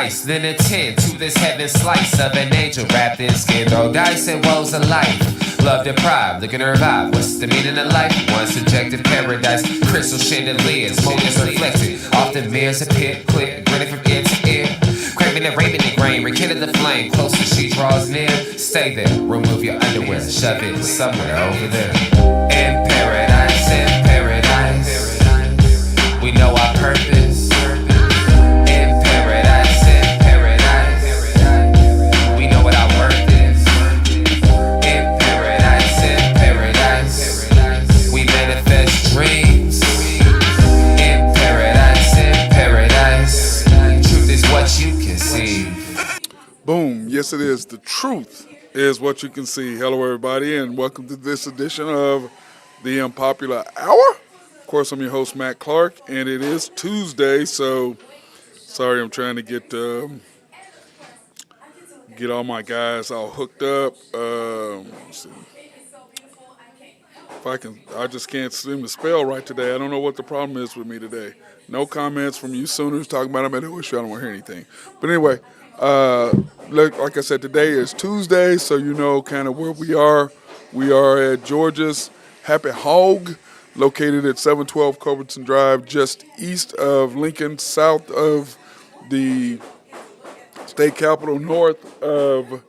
paradise, then attend to this heaven slice of an angel wrapped in skin. Throw dice and woes of life. Love deprived, looking to revive. What's the meaning of life? One subjective paradise. Crystal chandeliers, motives reflected. Often mirrors a pit, quick, grinning from ear to ear. Craving and raving and grain, rekindle the flame. Closer she draws near. Stay there, remove your underwear. Shove it somewhere over there. In paradise, we know our purpose. In paradise, we know what our worth is. In paradise, we manifest dreams. In paradise, truth is what you can see. Boom. Yes, it is. The truth is what you can see. Hello, everybody, and welcome to this edition of the Unpopular Hour. Of course, I'm your host, Matt Clark, and it is Tuesday, so sorry I'm trying to get all my guys all hooked up. Let's see. I just can't seem to spell right today. I don't know what the problem is with me today. No comments from you Sooners talking about I'm at OSU. I don't want to hear anything. But anyway, like I said, today is Tuesday, so you know kind of where we are. We are at Georgia's Happy Hog, located at 712 Culbertson Drive, just east of Lincoln, south of the state capitol, north of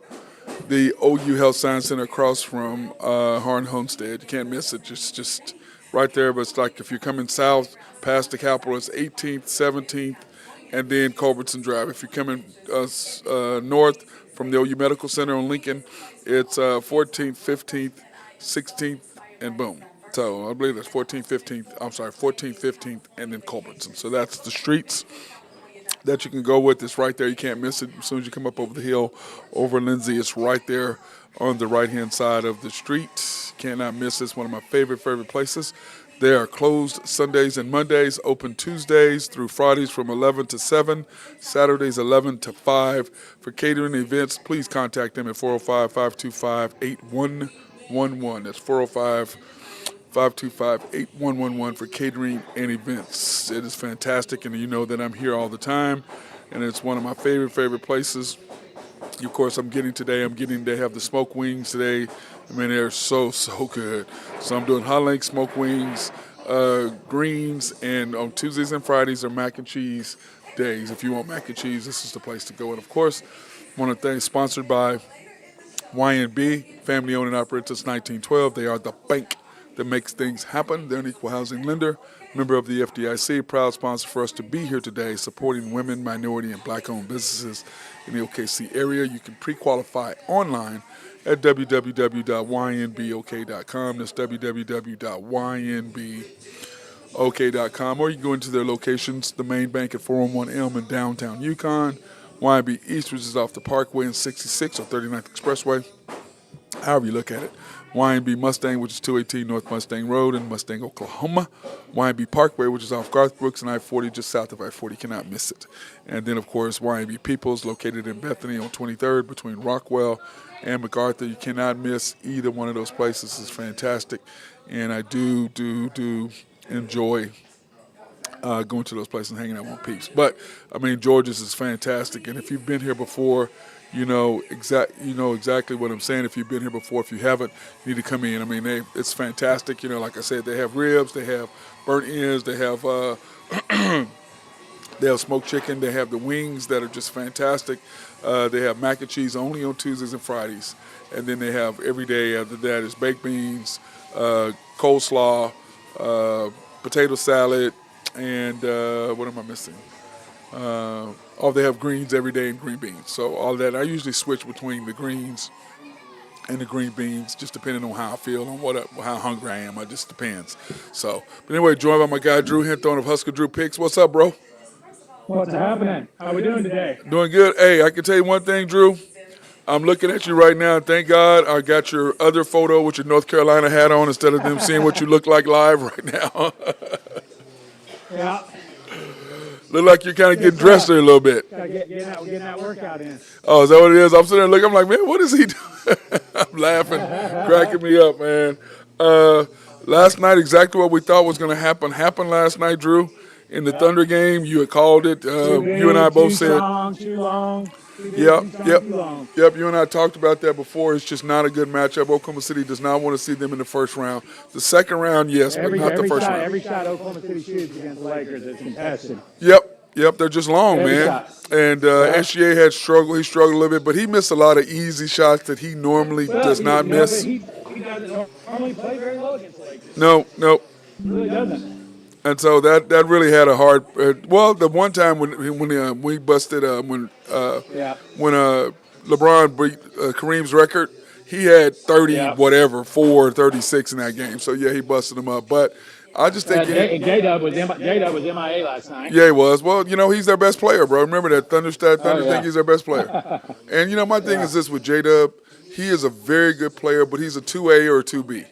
the OU Health Science Center, across from Harn Homestead. You can't miss it. Just right there. But it's like if you're coming south past the capitol, it's 18th, 17th, and then Culbertson Drive. If you're coming north from the OU Medical Center on Lincoln, it's 14th, 15th, 16th, and boom. So I believe that's 14th, 15th, and then Culbertson. So that's the streets that you can go with. It's right there. You can't miss it. As soon as you come up over the hill, over Lindsay, it's right there on the right-hand side of the street. Cannot miss it. It's one of my favorite places. They are closed Sundays and Mondays, open Tuesdays through Fridays from 11 to 7, Saturdays 11 to 5. For catering events, please contact them at 405-525-8111. That's 405-525-8111 for catering and events. It is fantastic, and you know that I'm here all the time, and it's one of my favorite places. Of course, they have the smoke wings today. I mean, they're so good. So I'm doing hot link smoke wings, greens, and on Tuesdays and Fridays are mac and cheese days. If you want mac and cheese, this is the place to go. And of course, one of the things sponsored by Y&B, family owned and operated since 1912. They are the bank that makes things happen. They're an equal housing lender, member of the FDIC, proud sponsor for us to be here today, supporting women, minority, and black-owned businesses in the OKC area. You can pre-qualify online at www.ynbok.com. That's www.ynbok.com. Or you can go into their locations, the main bank at 401 Elm in downtown Yukon, YNB East, which is off the Parkway and 66 or 39th Expressway, however you look at it. YNB Mustang, which is 218 North Mustang Road in Mustang, Oklahoma. YNB Parkway, which is off Garth Brooks and I-40, just south of I-40. Cannot miss it. And then, of course, YNB Peoples, located in Bethany on 23rd between Rockwell and MacArthur. You cannot miss either one of those places. It's fantastic. And I do enjoy going to those places and hanging out with peeps. But, I mean, George's is fantastic. And if you've been here before, you know exactly what I'm saying. If you've been here before, if you haven't, you need to come in. I mean, it's fantastic. You know, like I said, they have ribs, they have burnt ends, they have they have smoked chicken, they have the wings that are just fantastic. They have mac and cheese only on Tuesdays and Fridays, and then they have every day after that is baked beans, coleslaw, potato salad, and what am I missing? They have greens every day and green beans. So all that, I usually switch between the greens and the green beans, just depending on how I feel and how hungry I am. It just depends. So, but anyway, joined by my guy Drew Hinthorn of Husker Drew Picks. What's up, bro? What's happening? How we doing today? Doing good. Hey, I can tell you one thing, Drew. I'm looking at you right now, and thank God I got your other photo with your North Carolina hat on instead of them seeing what you look like live right now. Yeah. Look like you're kind of getting dressed there a little bit. Getting that workout in. Oh, is that what it is? I'm sitting there looking, I'm like, man, what is he doing? I'm laughing, cracking me up, man. Last night, exactly what we thought was going to happen happened last night, Drew. in the Thunder game. You had called it. You and I both said. Too long. Yep. Too long. You and I talked about that before. It's just not a good matchup. Oklahoma City does not want to see them in the first round. The second round, yes, but not the first round. Every shot Oklahoma City shoots against the Lakers is contested. Yep, they're just long, Every man. shot. And SGA had struggled. He struggled a little bit, but he missed a lot of easy shots that he normally does not miss. He doesn't normally play very well against the Lakers. No. He really doesn't. And so that really had a hard. Well, the one time when we busted when LeBron beat Kareem's record, he had 4 36 in that game. So yeah, he busted him up. But I just think J-Dub was MIA last night. Yeah, he was. Well, he's their best player, bro. Remember that Thunder think he's their best player. And my thing is this with J-Dub, he is a very good player, but he's a 2A or a 2B.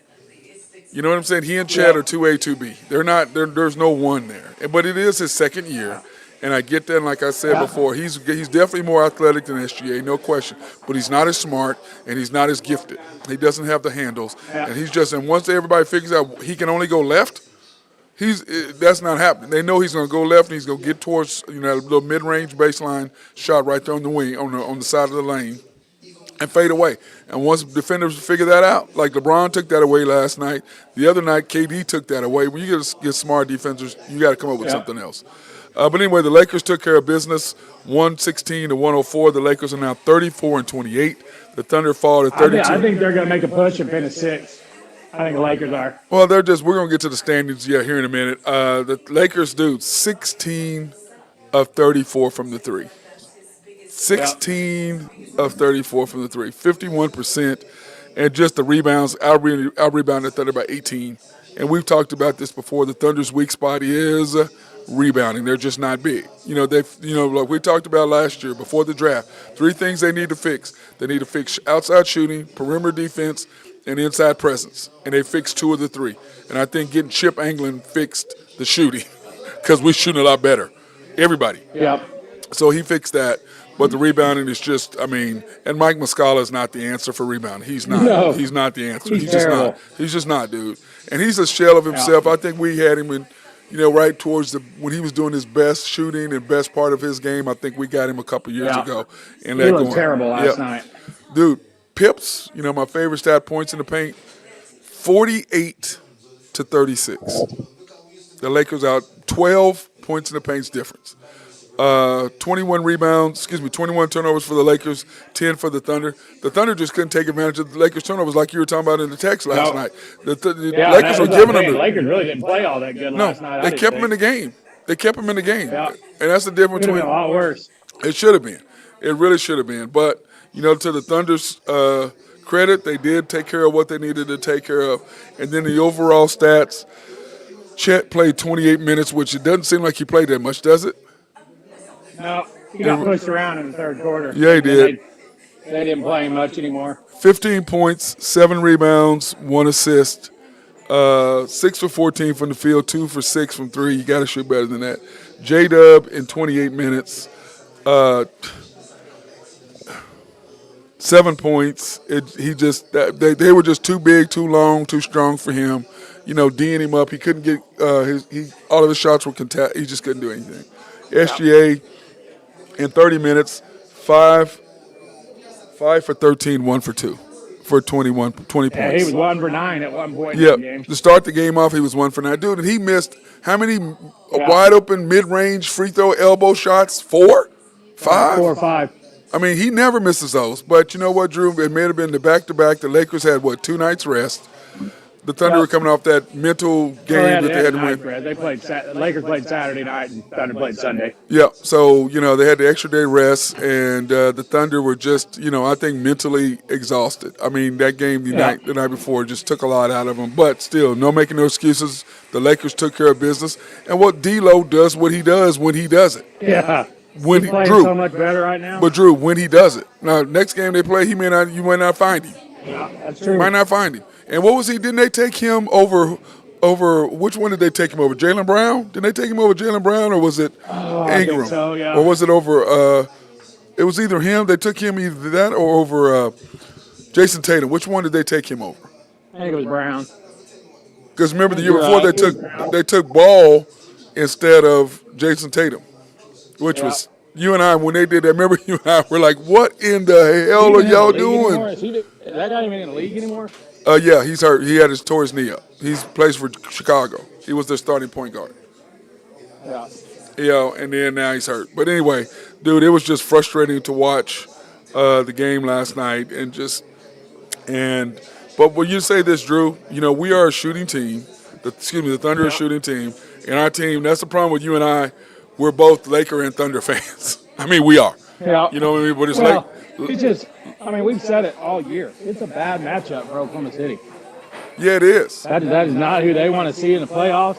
You know what I'm saying? He and Chad are 2A, 2B. They're not. There's no one there. But it is his second year, and I get that. And like I said before, he's definitely more athletic than SGA, no question. But he's not as smart, and he's not as gifted. He doesn't have the handles, and he's just. And once everybody figures out he can only go left, that's not happening. They know he's going to go left, and he's going to get towards a little mid-range baseline shot right there on the wing, on the side of the lane, and fade away. And once defenders figure that out, like LeBron took that away last night, the other night KD took that away. When you get smart defenders, you got to come up with something else. But anyway, the Lakers took care of business, 116-104. The Lakers are now 34-28. The Thunder fall to 32. I think they're going to make a push and finish 6th. I think the Lakers are. Well, we're going to get to the standings here in a minute. The Lakers do 16 of 34 from the three. 16 of 34 from the three, 51%, and just the rebounds. I rebounded Thunder by 18, and we've talked about this before. The Thunder's weak spot is rebounding. They're just not big. Like we talked about last year before the draft. 3 things they need to fix. They need to fix outside shooting, perimeter defense, and inside presence, and they fixed 2 of the 3. And I think getting Chip Anglin fixed the shooting because we're shooting a lot better. Everybody. Yep. So he fixed that. But the rebounding is just, and Mike Muscala is not the answer for rebounding. He's not. No. He's not the answer. He's just terrible. not. He's just not, dude. And he's a shell of himself. Yeah. I think we had him in, right towards when he was doing his best shooting and best part of his game. I think we got him a couple years ago. And he looked terrible last night. Dude, Pips, my favorite stat, points in the paint, 48 to 36. The Lakers out 12 points in the paint's difference. 21 turnovers for the Lakers, 10 for the Thunder. The Thunder just couldn't take advantage of the Lakers' turnovers like you were talking about in the text last night. The Lakers were giving them. The Lakers really didn't play all that good last night. They kept them in the game. Yeah. And that's the difference between. A lot worse. It should have been. It really should have been. But, to the Thunder's credit, they did take care of what they needed to take care of. And then the overall stats, Chet played 28 minutes, which it doesn't seem like he played that much, does it? No, he got pushed around in the third quarter. Yeah, he did. They didn't play him much anymore. 15 points, 7 rebounds, 1 assist, 6 for 14 from the field, 2 for 6 from 3. You got to shoot better than that. J-Dub in 28 minutes, 7 points. They were just too big, too long, too strong for him. D'ing him up. He couldn't get all of his shots were contested. He just couldn't do anything. SGA in 30 minutes, 5 for 13, 1 for 2 for 20 points. Yeah, he was 1 for 9 at one point in the game. To start the game off, he was 1 for 9. Dude, and he missed how many wide open mid-range free throw elbow shots? 4? 5? 4 or 5. He never misses those. But you know what, Drew? It may have been the back-to-back. The Lakers had, 2 nights rest. The Thunder were coming off that mental game that they had to win. The Lakers played Saturday night and Thunder played Sunday. Yeah, so, they had the extra day rest, and the Thunder were just, I think mentally exhausted. That game the night before just took a lot out of them. But still, no making no excuses. The Lakers took care of business. And what D'Lo does what he does when he does it. Yeah. When He's playing Drew, so much better right now. But, Drew, when he does it. Now, next game they play, you might not find him. Yeah, that's true. You might not find him. And what was he? Didn't they take him over? Which one did they take him over? Jaylen Brown? Didn't they take him over Jaylen Brown, or was it Ingram? I think so, yeah. Or was it over? It was either him. They took him either that or over Jason Tatum. Which one did they take him over? I think it was Brown. Because remember the year before they took Ball instead of Jason Tatum, which Yeah. was you and I when they did that. Remember, you and I were like, "What in the Is he hell are even in the y'all league doing?" anymore? Is that guy even in the league anymore? Yeah, he's hurt. He had his tore his knee up. He's plays for Chicago. He was their starting point guard. Yeah. And then now he's hurt. But anyway, dude, it was just frustrating to watch the game last night, and but when you say this, Drew, we are a shooting team. The Thunder are a Yeah. shooting team, and our team. That's the problem with you and I. We're both Laker and Thunder fans. I mean, we are. Yeah. You know what I mean? But it's Well, it's just, I mean, we've said it all year. It's a bad matchup for Oklahoma City. yeah, it is. That is not who they want to see in the playoffs.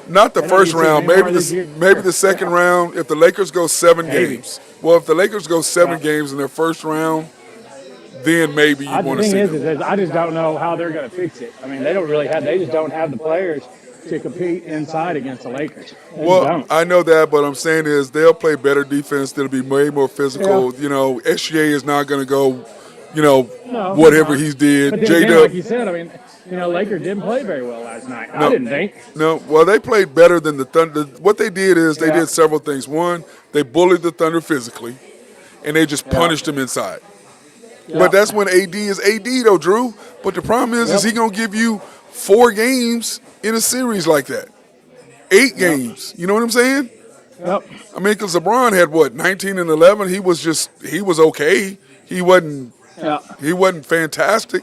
Not the They don't first need to see round, any more this year. maybe the second round. If the Lakers go seven Maybe. games, well, if the Lakers go seven Yeah. games in their first round, then maybe you The want to thing see is, them. I just don't know how they're going to fix it. I mean, they just don't have the players to compete inside against the Lakers. They just Well, don't. I know that, but I'm saying is they'll play better defense. They'll be way more physical. SGA is not going to go, No, whatever not. he's did. But then J again, Dub. like you said, I mean, Lakers didn't play very well last night. I didn't think. No, well, they played better than the Thunder. What they did is they Yeah. did several things. One, they bullied the Thunder physically, and they just punished them inside. Yeah. But that's when AD is AD, though, Drew. But the problem is he going to give you 4 games in a series like that. 8 games. You know what I'm saying? Yep. I mean, because LeBron had, 19 and 11? He was okay. He wasn't fantastic.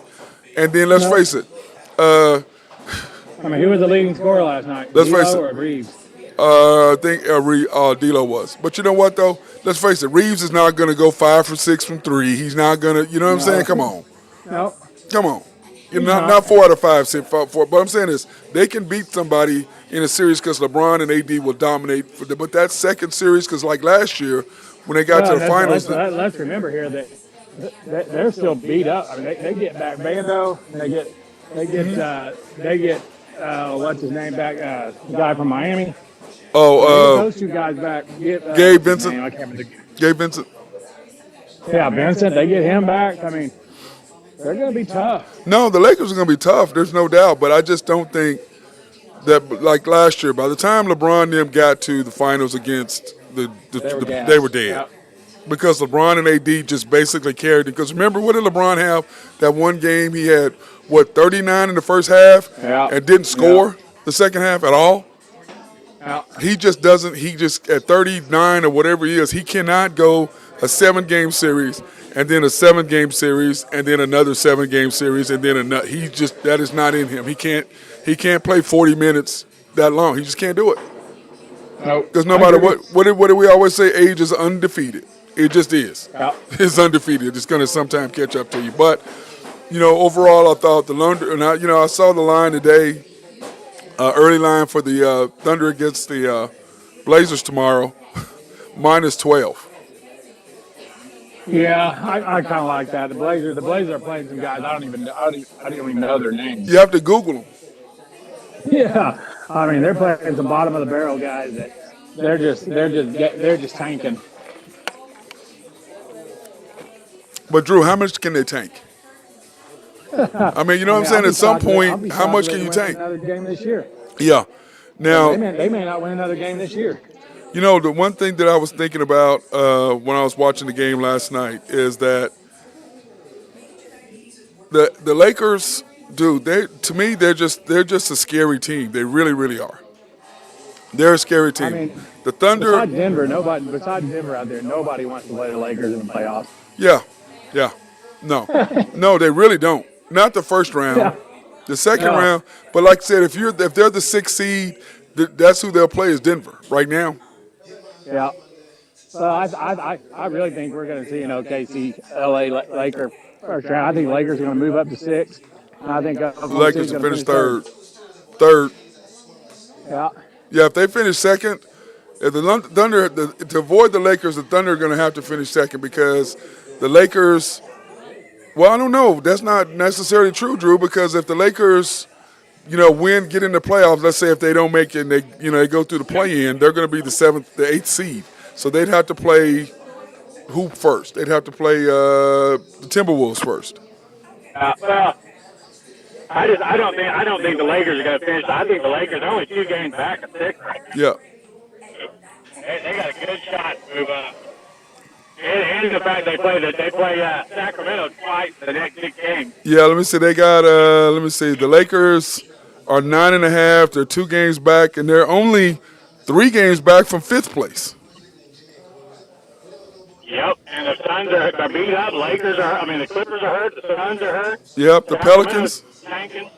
And then let's face it, I mean, who was the leading scorer last night? Let's face D'Lo it. or Reeves? I think D'Lo was. But you know what, though? Let's face it, Reeves is not going to go 5 for 6 from 3. He's not going to, you know what I'm saying? Come on. No. Come on. He's Not 4 out of 5, 6, 4. But I'm saying is they can beat somebody in a series because LeBron and AD will dominate. But that second series, because like last year, when they got to the finals. Let's remember here that they're still beat up. I mean, they get back Bando. They get what's his name back? The guy from Miami. They get those two guys back. Gabe Vincent. I can't remember. Gabe Vincent. Yeah, Vincent. They get him back. I mean, they're going to be tough. No, the Lakers are going to be tough. There's no doubt. But I just don't think that, like last year, by the time LeBron and them got to the finals against they were dead. Yep. Because LeBron and AD just basically carried it. Because remember, what did LeBron have? That one game he had, 39 in the first half and didn't score the second half at all? He just doesn't. He just, at 39 or whatever he is, he cannot go a 7-game series and then a 7-game series and then another 7-game series and then another. That is not in him. He can't play 40 minutes that long. He just can't do it. Because no matter what do we always say? Age is undefeated. It just is. It's undefeated. It's going to sometime catch up to you. But, overall, I thought the Thunder, and I saw the line today, early line for the Thunder against the Blazers tomorrow, -12. Yeah, I kind of like that. The Blazers are playing some guys. I don't even know their names. You have to Google them. Yeah, I mean they're playing some bottom of the barrel guys that they're just tanking. But Drew, how much can they tank? I mean, you know what I'm saying? At some point, how much can you tank? Another game this year. Yeah. Now, They may not win another game this year. the one thing that I was thinking about when I was watching the game last night is that the Lakers, dude, to me they're just a scary team. They really, really are. They're a scary team. I mean, the Thunder. Besides Denver out there, nobody wants to play the Lakers in the playoffs. Yeah. No, they really don't. Not the first round, the second round. But like I said, if they're the 6th seed, that's who they'll play is Denver right now. Yeah. So I really think we're going to see an OKC LA Laker first round. I think Lakers are going to move up to 6. I think Lakers will finish third. Third. Yeah. Yeah, if they finish second, if the Thunder to avoid the Lakers, the Thunder are going to have to finish second because the Lakers. Well, I don't know. That's not necessarily true, Drew, because if the Lakers, get in the playoffs, let's say if they don't make it and they go through the play-in, they're going to be the 8th seed. So they'd have to play who first? They'd have to play the Timberwolves first. Well, I don't think the Lakers are going to finish. I think the Lakers are only 2 games back of 6. Yeah. They got a good shot to move up. And the fact they play Sacramento twice the next 6 games. Yeah, let me see. They got the Lakers are 9.5. They're 2 games back, and they're only 3 games back from 5th place. Yep, and the Suns are beat up. The Clippers are hurt. The Suns are hurt. Yep, the Pelicans. Tanking.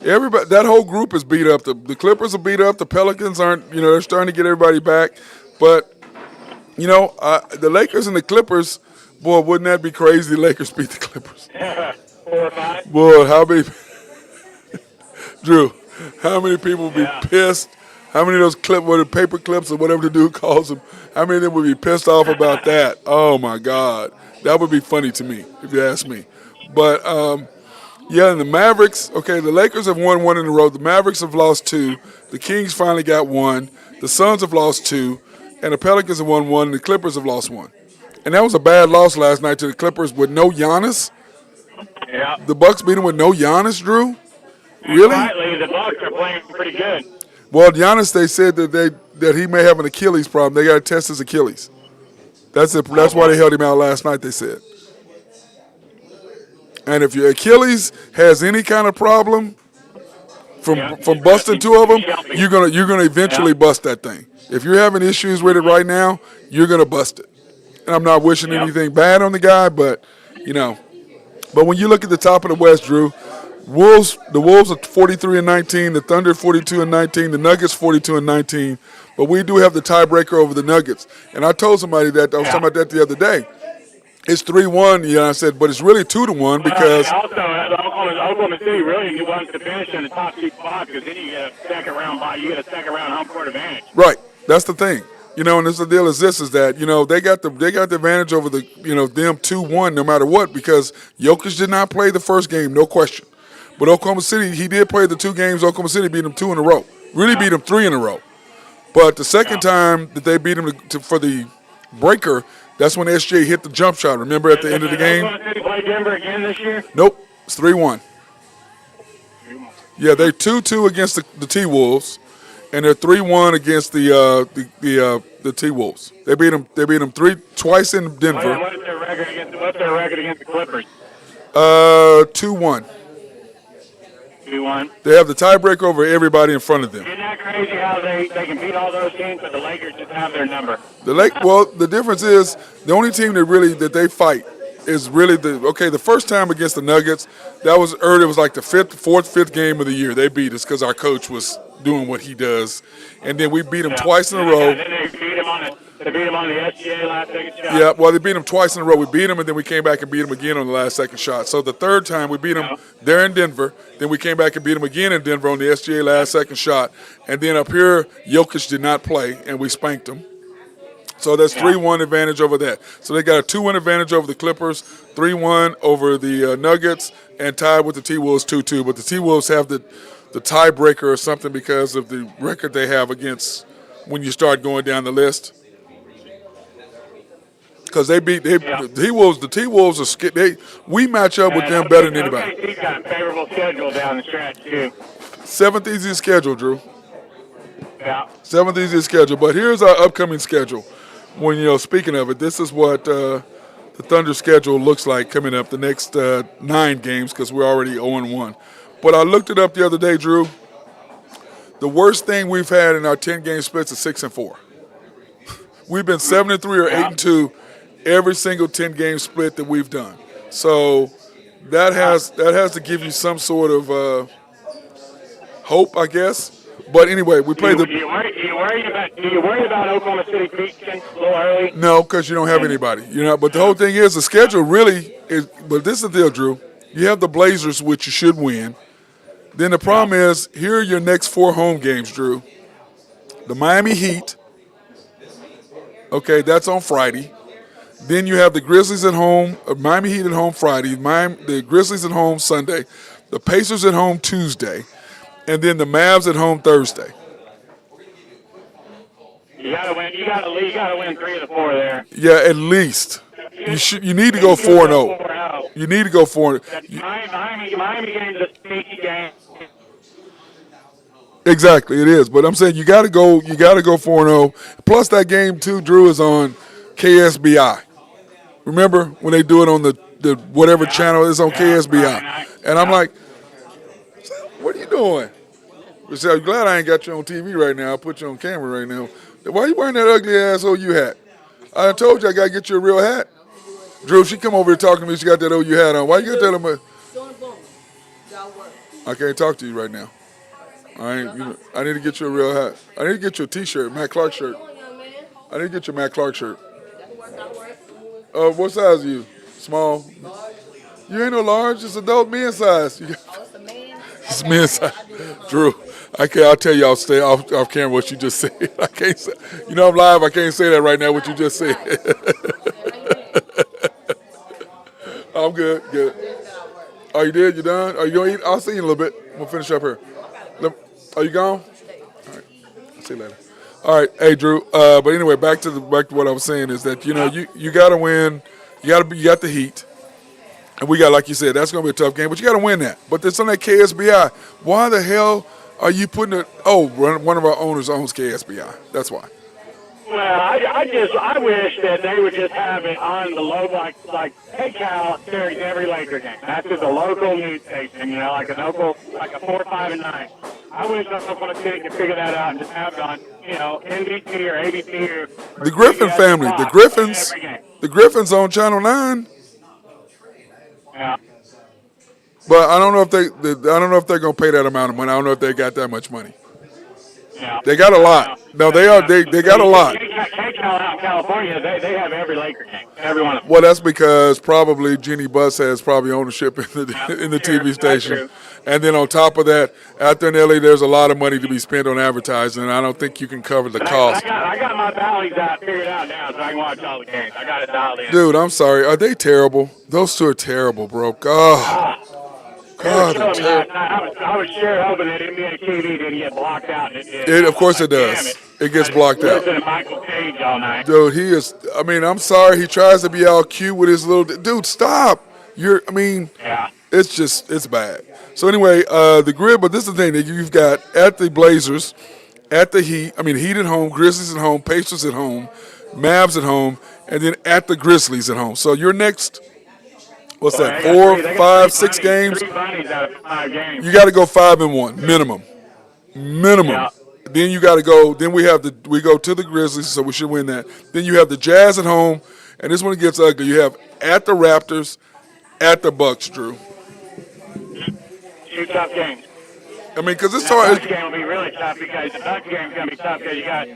Everybody, that whole group is beat up. The Clippers are beat up. The Pelicans aren't. They're starting to get everybody back. But, the Lakers and the Clippers, boy, wouldn't that be crazy? The Lakers beat the Clippers. 4 or 5. Boy, how many, Drew, how many people would be pissed? How many of those paper clips or whatever the dude calls them, how many of them would be pissed off about that? Oh, my God. That would be funny to me, if you ask me. But, and the Mavericks, the Lakers have won 1 in a row. The Mavericks have lost 2. The Kings finally got 1. The Suns have lost 2. And the Pelicans have won 1. And the Clippers have lost 1. And that was a bad loss last night to the Clippers with no Giannis. Yeah. The Bucks beat them with no Giannis, Drew? Really? Quietly, the Bucks are playing pretty good. Well, Giannis, they said that he may have an Achilles problem. They got to test his Achilles. That's why they held him out last night, they said. And if your Achilles has any kind of problem from busting 2 of them, you're gonna eventually bust that thing. If you're having issues with it right now, you're gonna bust it. And I'm not wishing anything bad on the guy, but But when you look at the top of the West, Drew, the Wolves are 43-19, the Thunder 42-19, the Nuggets 42-19. But we do have the tiebreaker over the Nuggets. And I told somebody that I was talking about that the other day. It's 3-1, I said, but it's really 2-1 because. Also, Oklahoma City really wants to finish in the top 2 spots because then you get a second round home court advantage. Right, that's the thing. And this the deal is that they got the advantage over them 2-1 no matter what because Jokic did not play the first game, no question. But Oklahoma City, he did play the 2 games. Oklahoma City beat them 2 in a row. Really beat them 3 in a row. But the second time that they beat him for the breaker, that's when SJ hit the jump shot. Remember at the end of the game? Oklahoma City play Denver again this year? Nope, it's 3-1. Yeah, they're 2-2 against the T-Wolves, and they're 3-1 against the T-Wolves. They beat them twice in Denver. What's their record against the Clippers? 2-1. 2-1. They have the tiebreaker over everybody in front of them. Isn't that crazy how they can beat all those teams, but the Lakers just have their number? The difference is the only team that they fight is really the first time against the Nuggets, that was early. It was like the 5th game of the year. They beat us because our coach was doing what he does. And then we beat them twice in a row. And then they beat them on the SGA last second shot. Yeah, well, they beat them twice in a row. We beat them, and then we came back and beat them again on the last second shot. So the third time we beat them there in Denver. Then we came back and beat them again in Denver on the SGA last second shot. And then up here, Jokic did not play, and we spanked them. So that's 3-1 advantage over that. So they got a 2-1 advantage over the Clippers, 3-1 over the Nuggets, and tied with the T-Wolves 2-2. But the T-Wolves have the tiebreaker or something because of the record they have against when you start going down the list. Because the T-Wolves. The T-Wolves are we match up with them better than anybody. He's got a favorable schedule down the stretch too. 7th easiest schedule, Drew. Yeah. 7th easiest schedule. But here's our upcoming schedule. When speaking of it, this is what the Thunder schedule looks like coming up the next 9 games because we're already 0-1. But I looked it up the other day, Drew. The worst thing we've had in our 10-game splits is 6-4. We've been 7-3 or 8-2 every single 10-game split that we've done. So that has to give you some sort of hope, I guess. But anyway, we played Do you worry about Oklahoma City peaking a little early? No, because you don't have anybody. But the whole thing is the schedule really is. But this is the deal, Drew. You have the Blazers, which you should win. Then the problem is here are your next 4 home games, Drew. The Miami Heat. Okay, that's on Friday. Then you have the Grizzlies at home, Miami Heat at home Friday, the Grizzlies at home Sunday, the Pacers at home Tuesday, and then the Mavs at home Thursday. You gotta win. You gotta win 3 of the 4 there. Yeah, at least. You need to go 4-0. You need to go 4-0. Miami game's a sneaky game. Exactly, it is. But I'm saying you got to go. You got to go 4-0. Plus that game too, Drew, is on KSBI. Remember when they do it on the whatever channel is on KSBI? And I'm like, what are you doing? I said, I'm glad I ain't got you on TV right now. I'll put you on camera right now. Why are you wearing that ugly ass OU hat? I told you I got to get you a real hat. Drew, she come over here talking to me. She got that OU hat on. Why you got that on my... I can't talk to you right now. I need to get you a real hat. I need to get you a T-shirt, Matt Clark shirt. I need to get you a Matt Clark shirt. What size are you? Small? You ain't no large. It's adult men's size. It's men's size. Drew, I'll tell you, I'll stay off camera what you just said. I can't say. You know I'm live. I can't say that right now. What you just said. I'm good. Good. Oh, you did? You done? Are you gonna eat? I'll see you in a little bit. We'll finish up here. Are you gone? All right. I'll see you later. All right. Hey, Drew. But anyway, back to what I was saying is that you got to win. You got the heat. And we got, like you said, that's going to be a tough game, but you got to win that. But it's on that KSBI. Why the hell are you putting it? Oh, one of our owners owns KSBI. That's why. Well, I wish that they would just have it on the local, like Hey Cal carries every Laker game. That's just a local news station, like a 4, 5, and 9. I wish Oklahoma City could figure that out and just have it on, NBC or ABC or the Griffin family, the Griffins on Channel 9. Yeah. But I don't know if they're gonna pay that amount of money. I don't know if they got that much money. Yeah. They got a lot. No, they got a lot. Out in California, they have every Laker game, every one of them. Well, that's because probably Jeannie Buss has probably ownership in the TV station. And then on top of that, out there in LA, there's a lot of money to be spent on advertising, and I don't think you can cover the cost. I got my valleys figured out now, so I can watch all the games. I got it dialed in. Dude, I'm sorry. Are they terrible? Those two are terrible, bro. God, they're terrible. I was sure hoping that NBA TV didn't get blocked out. Of course it does. It gets blocked out. Listen to Michael Cage all night. Dude, he is. I mean, I'm sorry. He tries to be all cute with his little. Dude, stop. Yeah. It's bad. So anyway, the grid. But this is the thing that you've got at the Blazers, at the Heat. I mean, Heat at home, Grizzlies at home, Pacers at home, Mavs at home, and then at the Grizzlies at home. So your next. What's that? 4, 5, 6 games? 3 bunnies out of 5 games. You got to go 5-1 minimum. Yeah. Then you got to go. Then we go to the Grizzlies, so we should win that. Then you have the Jazz at home, and this one gets ugly. You have at the Raptors, at the Bucks, Drew. 2 tough games. I mean, because it's The hard. Bucks game will be really tough because the Bucks game is going to be tough because you got to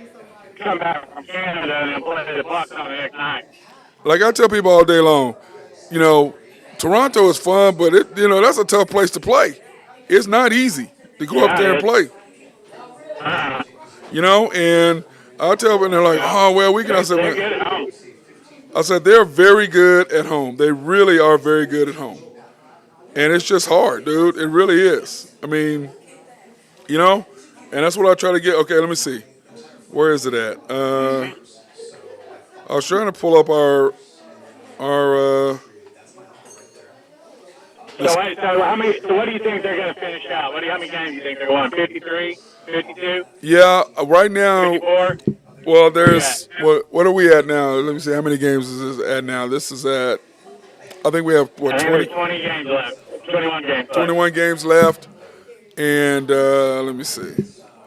come back from Canada and play the Bucks on the next night. Like I tell people all day long, Toronto is fun, but that's a tough place to play. It's not easy to go up there and play. And I'll tell them, and they're like, oh, well, we can. I said, they're very good at home. They really are very good at home. And it's just hard, dude. It really is. I mean, and that's what I try to get. Okay, let me see. Where is it at? I was trying to pull up our So what do you think they're going to finish out? How many games do you think they're going? 53, 52? Yeah, right now. 54? Well, there's what are we at now? Let me see. How many games is this at now? This is at. I think we have 20 games left. 21 games left. 21 games left. And let me see.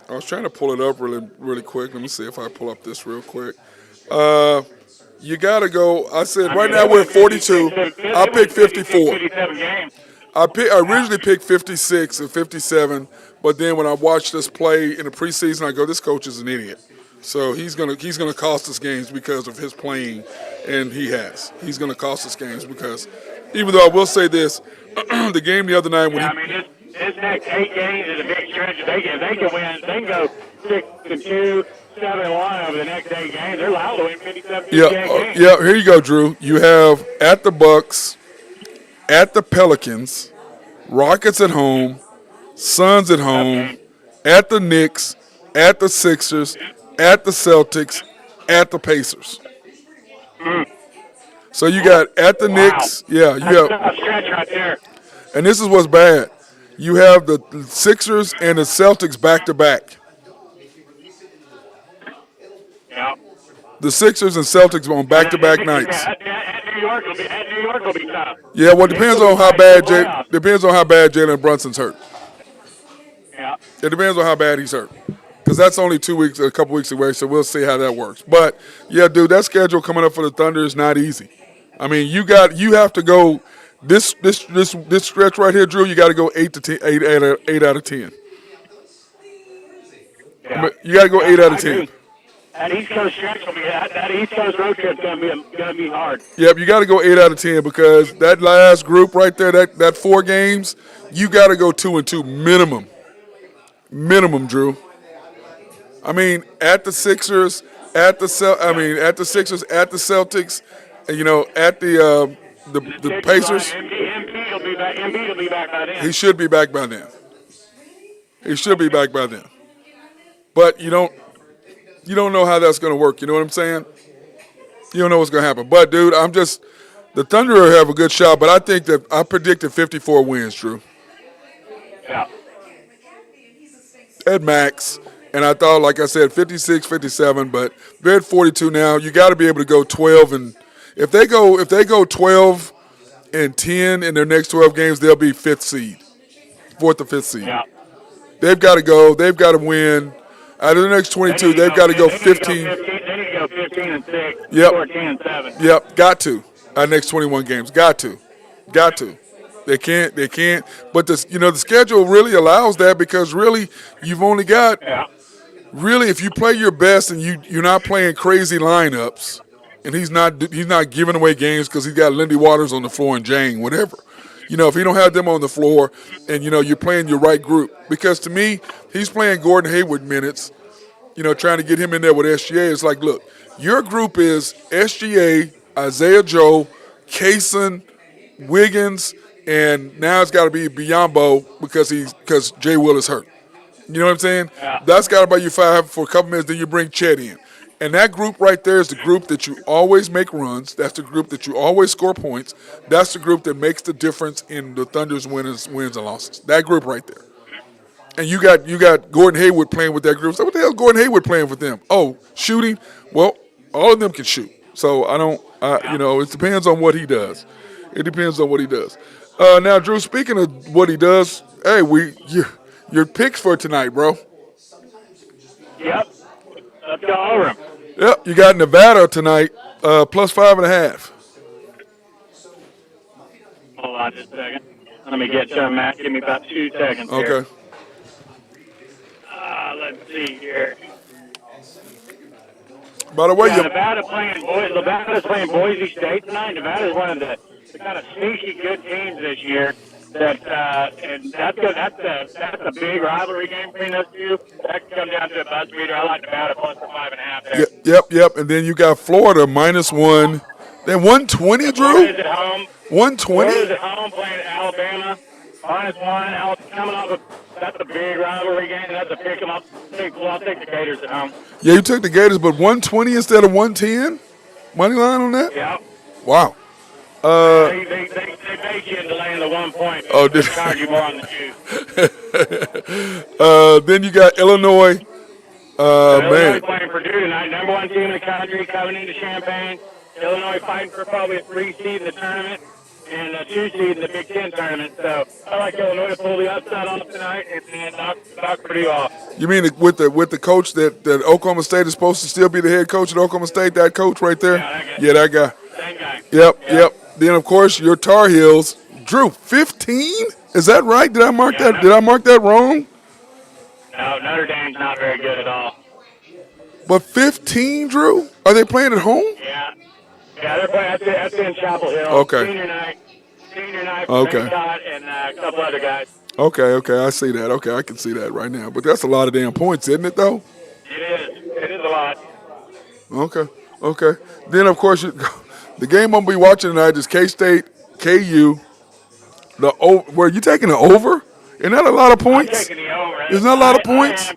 I was trying to pull it up really quick. Let me see if I pull up this real quick. You got to go. I said right now we're at 42. I picked 54. 57 games. I originally picked 56 and 57, but then when I watched us play in the preseason, I go, this coach is an idiot. So he's gonna cost us games because of his playing, and he's gonna cost us games because even though I will say this, the game the other night this next 8 games is a big stretch. If they can win, they can go 6-2. 7-1 over the next 8 games. They're allowed to win 57 games. Yeah. Here you go, Drew. You have at the Bucks, at the Pelicans, Rockets at home, Suns at home, at the Knicks, at the Sixers, at the Celtics, at the Pacers. So you got at the Knicks. Yeah, you That's have, a stretch right there. and this is what's bad. You have the Sixers and the Celtics back to back. Yeah. The Sixers and Celtics on back to back nights. At New York will be tough. Yeah, well, it depends on how bad Jalen Brunson's hurt. Yeah. It depends on how bad he's hurt, because that's only a couple weeks away. So we'll see how that works. But yeah, dude, that schedule coming up for the Thunder is not easy. I mean, you have to go this stretch right here, Drew. You got to go 8 out of 10. Yeah. You got to go 8 out of 10. That East Coast stretch will be that East Coast road trip gonna be hard. Yep, you got to go 8 out of 10 because that last group right there, that 4 games, you got to go 2-2 minimum, Drew. I mean, at the Sixers, at the Sixers, at the Celtics, and at the Pacers. Embiid will be back by then. He should be back by then. But you don't know how that's going to work. You know what I'm saying? You don't know what's going to happen. But dude, the Thunder have a good shot, but I predicted 54 wins, Drew. Yeah. At max. And I thought, like I said, 56, 57, but they're at 42 now. You got to be able to go 12, and if they go 12 and 10 in their next 12 games, they'll be 4th or 5th seed. Yeah. They've got to go. They've got to win. Out of the next 22, they've got to go 15. They need to go 15 and 6. Yep. 14 and 7. Yep. Got to. Our next 21 games. Got to. They can't. But the schedule really allows that because really you've only got. Yeah. Really, if you play your best and you're not playing crazy lineups, and he's not giving away games because he's got Lindy Waters on the floor and Jang, whatever. If you don't have them on the floor and, you're playing your right group. Because to me, he's playing Gordon Hayward minutes, trying to get him in there with SGA. It's like, look, your group is SGA, Isaiah Joe, Kaysen, Wiggins, and now it's got to be Biyombo because Jay Will is hurt. You know what I'm saying? Yeah. That's got to buy you 5 for a couple minutes, then you bring Chet in. And that group right there is the group that you always make runs. That's the group that you always score points. That's the group that makes the difference in the Thunder's wins and losses. That group right there. And you got Gordon Hayward playing with that group. So what the hell is Gordon Hayward playing with them? Oh, shooting? Well, all of them can shoot. So it depends on what he does. It depends on what he does. Now, Drew, speaking of what he does, hey, your picks for tonight, bro. Yep. Let's go over them. Yep, you got Nevada tonight, plus 5.5. Hold on just a second. Let me get to Matt. Give me about 2 seconds here. Okay. Let's see here. By the way, Nevada's playing Boise State tonight. Nevada's one of the kind of sneaky good teams this year. And that's a big rivalry game between those two. That comes down to a buzz beater. I like Nevada plus the 5.5 there. Yep. And then you got Florida -1. Then 120, Drew. Florida's at home. 120. Florida's at home playing Alabama. -1. Coming off that's a big rivalry game. That's a pick 'em up. I'll take the Gators at home. Yeah, you took the Gators, but 120 instead of 110. Money line on that. Yeah. Wow. They bait you into laying the 1 point. Oh, They charge you more on the juice. Then you got Illinois. Illinois playing Purdue tonight. Number 1 team in the country coming into Champaign. Illinois fighting for probably a 3 seed in the tournament and a 2 seed in the Big Ten tournament. So I like Illinois to pull the upside on them tonight and knock Purdue off. You mean with the coach that Oklahoma State is supposed to still be the head coach at Oklahoma State? That coach right there. Yeah, that guy. Same guy. Yep. Then of course your Tar Heels. Drew, 15? Is that right? Did I mark that? Did I mark that wrong? No, Notre Dame's not very good at all. But 15, Drew? Are they playing at home? Yeah, they're playing. That's in Chapel Hill. Okay. Senior night. Okay. Scott and a couple other guys. Okay, I see that. Okay, I can see that right now. But that's a lot of damn points, isn't it, though? It is a lot. Okay. Then, of course, the game I'm going to be watching tonight is K-State, KU. Were you taking the over? Isn't that a lot of points? I'm taking the over. Isn't that a lot of points?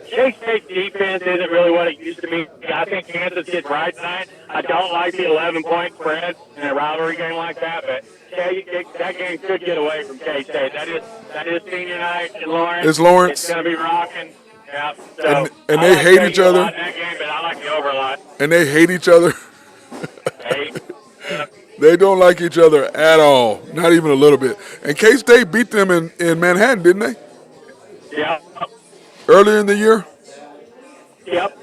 K-State defense isn't really what it used to be. I think Kansas gets right tonight. I don't like the 11-point spread in a rivalry game like that, but that game could get away from K-State. That is senior night in Lawrence. It's Lawrence. It's going to be rocking. Yeah. So and they hate each other. In that game, but I like the over a lot. And they hate each other. Hey. They don't like each other at all, not even a little bit. And K-State beat them in Manhattan, didn't they? Yeah. Earlier in the year? Yep.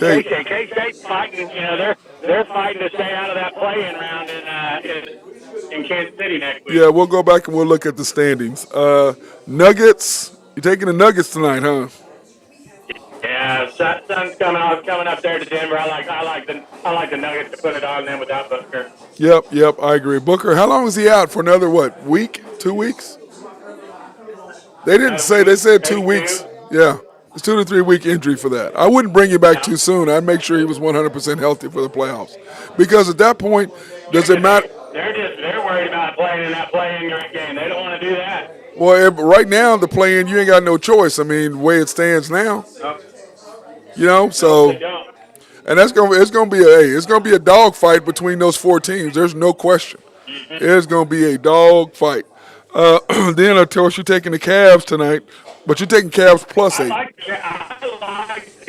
And K-State's fighting, they're fighting to stay out of that play-in round in Kansas City next week. Yeah, we'll go back and we'll look at the standings. Nuggets, you're taking the Nuggets tonight, huh? Yeah, sun's coming up there to Denver. I like the Nuggets to put it on them without Booker. Yep, I agree. Booker, how long is he out for? Another week? 2 weeks? They didn't say. They said 2 weeks. Yeah, it's 2 to 3 week injury for that. I wouldn't bring you back too soon. I'd make sure he was 100% healthy for the playoffs, because at that point, does it matter? They're worried about playing in that play-in game. They don't want to do that. Well, right now the play-in, you ain't got no choice. I mean, the way it stands now. So, and it's gonna be a dog fight between those 4 teams. There's no question. Mm-hmm. It's gonna be a dog fight. Then of course you're taking the Cavs tonight, but you're taking Cavs plus 8. I like the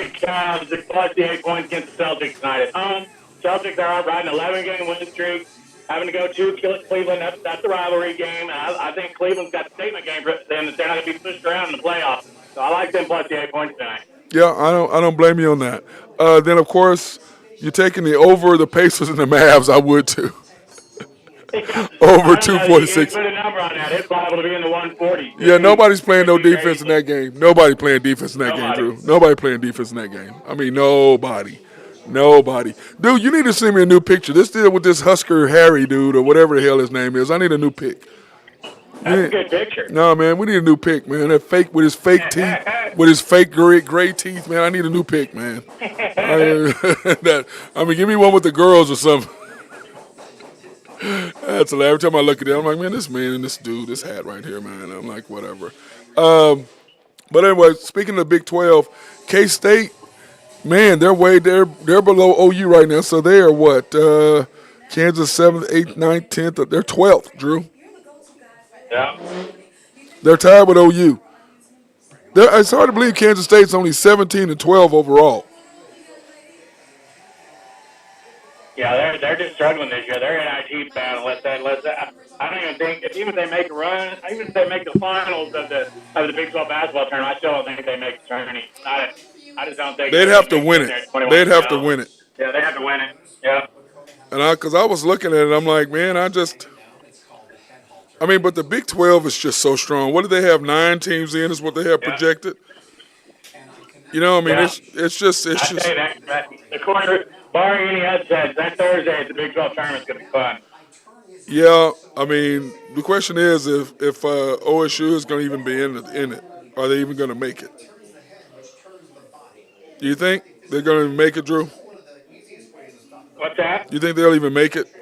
Cavs plus the 8 points against the Celtics tonight at home. Celtics are riding an 11-game win streak, having to go to Cleveland. That's a rivalry game. And I think Cleveland's got a statement game for them that they're not going to be pushed around in the playoffs. So I like them plus the 8 points tonight. Yeah, I don't blame you on that. Then of course you're taking the over the Pacers and the Mavs. I would too. Over 246. Put a number on that. It's liable to be in the 140. Yeah, nobody's playing no defense in that game. Nobody playing defense in that game, Drew. Nobody playing defense in that game. I mean, nobody. Dude, you need to send me a new picture. This deal with this Husker Harry dude or whatever the hell his name is. I need a new pic. That's a good picture. No, man, we need a new pic, man. That fake with his fake teeth, with his fake gray teeth, man. I need a new pic, man. Give me one with the girls or something. That's hilarious. Every time I look at it, I'm like, man, this man and this dude, this hat right here, man. I'm like, whatever. But anyway, speaking of the Big 12, K-State, man, they're below OU right now. So they are what? Kansas 7th, 8th, 9th, 10th. They're 12th, Drew. Yeah. They're tied with OU. It's hard to believe Kansas State's only 17 and 12 overall. Yeah, they're just struggling this year. They're NIT bound. I don't even think even if they make a run, even if they make the finals of the Big 12 basketball tournament, I still don't think they make the tournament. I just don't think they'd have to win it. They'd have to win it. Yeah, they have to win it. Yeah. And because I was looking at it, I'm like, man, but the Big 12 is just so strong. What do they have? 9 teams in is what they have projected. It's just. I say that the quarter, barring any upsets, that Thursday at the Big 12 tournament is going to be fun. Yeah, the question is if OSU is going to even be in it. Are they even going to make it? Do you think they're going to make it, Drew? What's that? You think they'll even make it?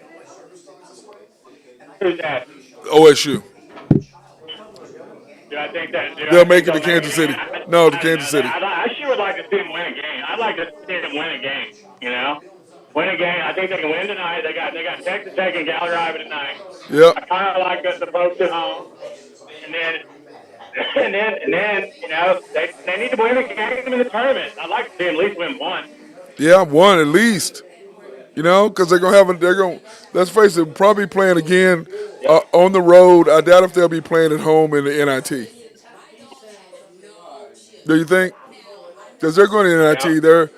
Who's that? OSU. Do I think that they'll make it to Kansas City? No, to Kansas City. I sure would like to see them win a game. I'd like to see them win a game. Win a game. I think they can win tonight. They got Texas Tech and Gallagher Ivan tonight. Yeah. I kind of like the folks at home, and then they need to win a game in the tournament. I'd like to see them at least win one. Yeah, one at least. Because let's face it, probably playing again on the road. I doubt if they'll be playing at home in the NIT. Do you think? Because they're going to NIT. The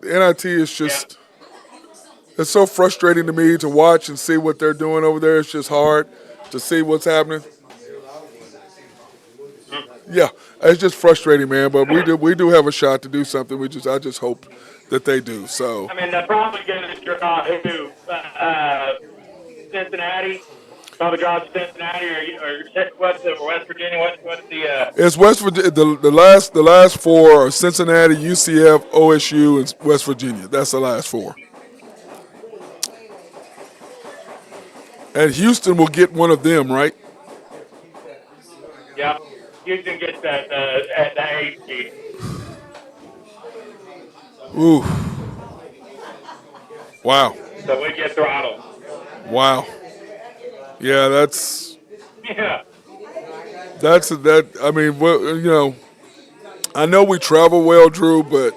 NIT is just, it's so frustrating to me to watch and see what they're doing over there. It's just hard to see what's happening. Yeah, it's just frustrating, man. But we do have a shot to do something. I just hope that they do. So they're probably going to draw who? Cincinnati. Probably draw Cincinnati or West Virginia. What's the? It's West Virginia. The last 4 are Cincinnati, UCF, OSU, and West Virginia. That's the last 4. And Houston will get one of them, right? Yeah. Houston gets the 8 seed. Ooh. Wow. So we get throttled. Wow. Yeah, Yeah. that. I mean, well, I know we travel well, Drew, but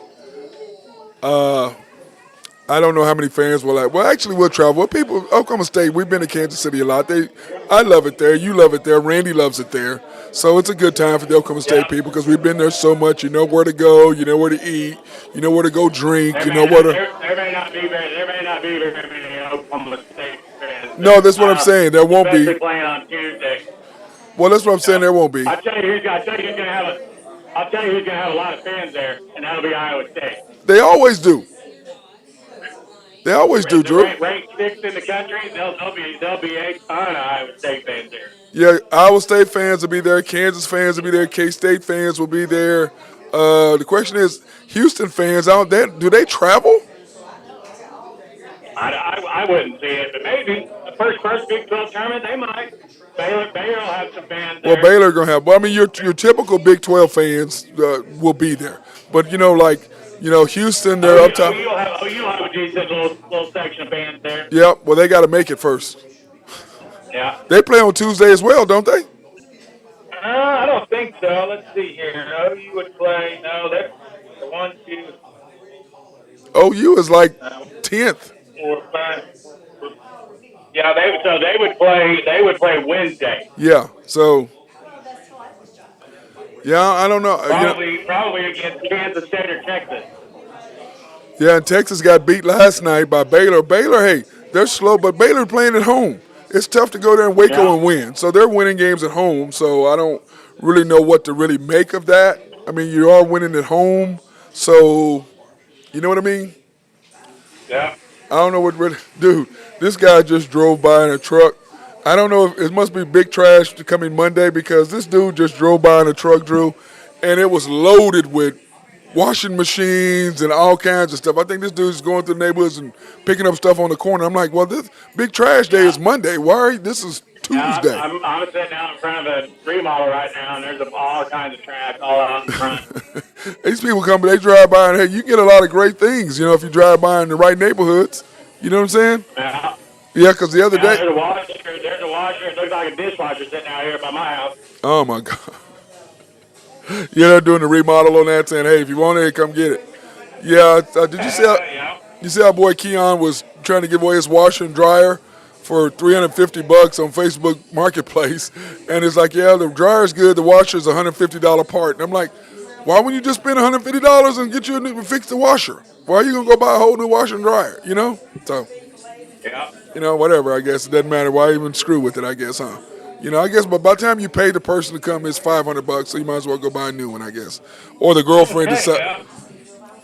I don't know how many fans will like. Well, actually, we'll travel. Well, people, Oklahoma State, we've been to Kansas City a lot. I love it there. You love it there. Randy loves it there. So it's a good time for the Oklahoma State people because we've been there so much. You know where to go. You know where to eat. You know where to go drink. There You may know where not, to. there may not be very many Oklahoma State fans. No, that's what I'm saying. There won't be. Especially playing on Tuesday. Well, that's what I'm saying. There won't be. I'll tell you who's gonna have a lot of fans there, and that'll be Iowa State. They always do. They always do, Drew. Ranked sixth in the country, they'll be a ton of Iowa State fans there. Yeah, Iowa State fans will be there. Kansas fans will be there. K-State fans will be there. The question is, Houston fans out there, do they travel? I wouldn't see it, but maybe the first Big 12 tournament they might. Baylor will have some fans there. Well, Baylor gonna have. Well, I mean, your typical Big 12 fans will be there, but Houston, they're up top. You'll have a decent little section of fans there. Yep. Well, they got to make it first. Yeah. They play on Tuesday as well, don't they? I don't think so. Let's see here. OU would play. No, that's the 1, 2. OU is like 10th. 4, 5. Yeah, they would play. They would play Wednesday. Yeah. So. Yeah, I don't know. Probably against Kansas State or Texas. Yeah, and Texas got beat last night by Baylor. Baylor, hey, they're slow, but Baylor playing at home. It's tough to go there in Waco and win. So they're winning games at home. So I don't really know what to really make of that. I mean, you are winning at home. So, you know what I mean? Yeah. I don't know what really. Dude, this guy just drove by in a truck. I don't know if it must be big trash coming Monday because this dude just drove by in a truck, Drew, and it was loaded with washing machines and all kinds of stuff. I think this dude's going through the neighborhoods and picking up stuff on the corner. I'm like, well, this big trash day is Monday. This is Tuesday. I'm sitting out in front of a remodel right now, and there's all kinds of trash all out in front. These people come, they drive by, and hey, you get a lot of great things, if you drive by in the right neighborhoods. You know what I'm saying? Yeah. Yeah, because the other day. There's a washer. It looks like a dishwasher sitting out here by my house. Oh, my God. Yeah, they're doing the remodel on that, saying, hey, if you want it, come get it. Yeah, did you see our boy Keon was trying to give away his washer and dryer for $350 on Facebook Marketplace? And it's like, yeah, the dryer's good, the washer's $150 part. And I'm like, why wouldn't you just spend $150 and get you fix the washer? Why are you going to go buy a whole new washer and dryer, So, yeah. Whatever, I guess. It doesn't matter. Why even screw with it, I guess, huh? I guess, but by the time you pay the person to come, it's $500, so you might as well go buy a new one, I guess. Or the girlfriend decide,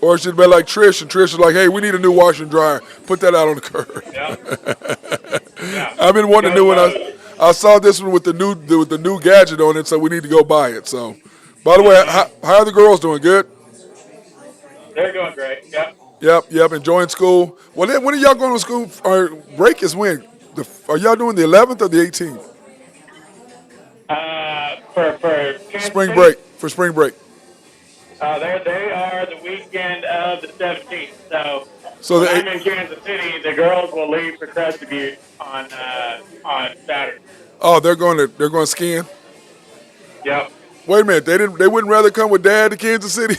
or she'd be like Trish, and Trish is like, hey, we need a new washer and dryer. Put that out on the curb. Yeah. I've been wanting a new one. I saw this one with the new gadget on it, so we need to go buy it. So, by the way, how are the girls doing? Good? They're doing great, Yep, enjoying school. Well, then, when are y'all going to school? Or break is when? Are y'all doing the 11th or the 18th? For spring break. For spring break. They are the weekend of the 17th. So when I'm in Kansas City, the girls will leave for Crested Butte on Saturday. Oh, they're going skiing. Yep. Wait a minute, they wouldn't rather come with Dad to Kansas City?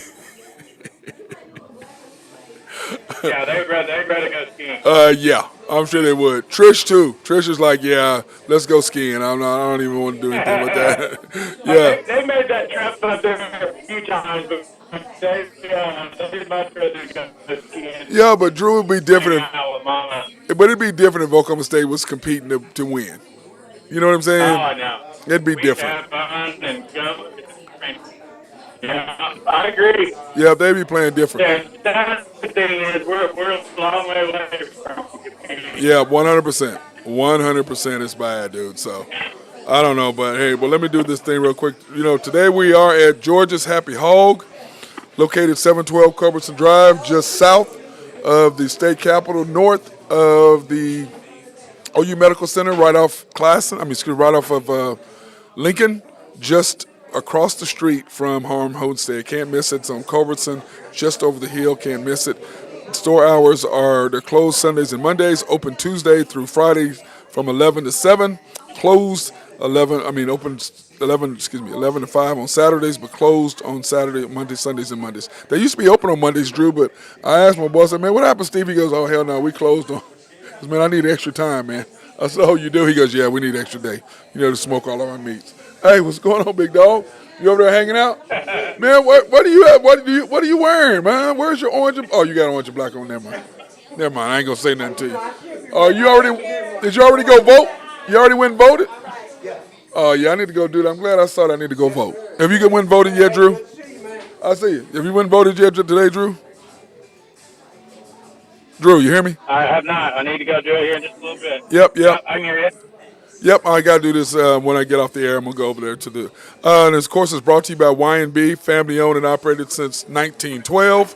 Yeah, they'd rather go skiing. Yeah, I'm sure they would. Trish too. Trish is like, yeah, let's go skiing. I don't even want to do anything with that. Yeah. They made that trip up there a few times, but they'd much rather go skiing. Yeah, but Drew would be different. But it'd be different if Oklahoma State was competing to win. You know what I'm saying? Oh, I know. It'd be different. Have fun and go. Yeah, I agree. Yeah, they'd be playing different. Yeah, that's the thing is we're a long way away from competing. Yeah, 100%. 100% is bad, dude. So, I don't know, but hey, let me do this thing real quick. Today we are at Georgia's Happy Hog, located 712 Culbertson Drive, just south of the state capitol, north of the OU Medical Center, right off of Lincoln, just across the street from Harm Homestead. Can't miss it. It's on Culbertson, just over the hill. Can't miss it. Store hours they're closed Sundays and Mondays, open Tuesday through Friday from 11 to 7, closed open 11 to 5 on Saturdays, but closed on Saturday, Monday, Sundays, and Mondays. They used to be open on Mondays, Drew, but I asked my boss, I said, man, what happened, Steve? He goes, oh, hell no, we closed on. I said, man, I need extra time, man. I said, oh, you do? He goes, yeah, we need extra day, to smoke all of our meats. Hey, what's going on, big dog? You over there hanging out? Man, what do you have? What are you wearing, man? Where's your orange? Oh, you got orange and black on. Never mind. I ain't gonna say nothing to you. Did you already go vote? You already went and voted? Oh, yeah, I need to go do that. I'm glad I saw that. I need to go vote. Have you went and voted yet, Drew? I see you. Have you went and voted yet today, Drew? Drew, you hear me? I have not. I need to go do it here in just a little bit. Yep. I can hear you. Yep, I got to do this when I get off the air. I'm going to go over there to do. And this course is brought to you by Y&B, family owned and operated since 1912.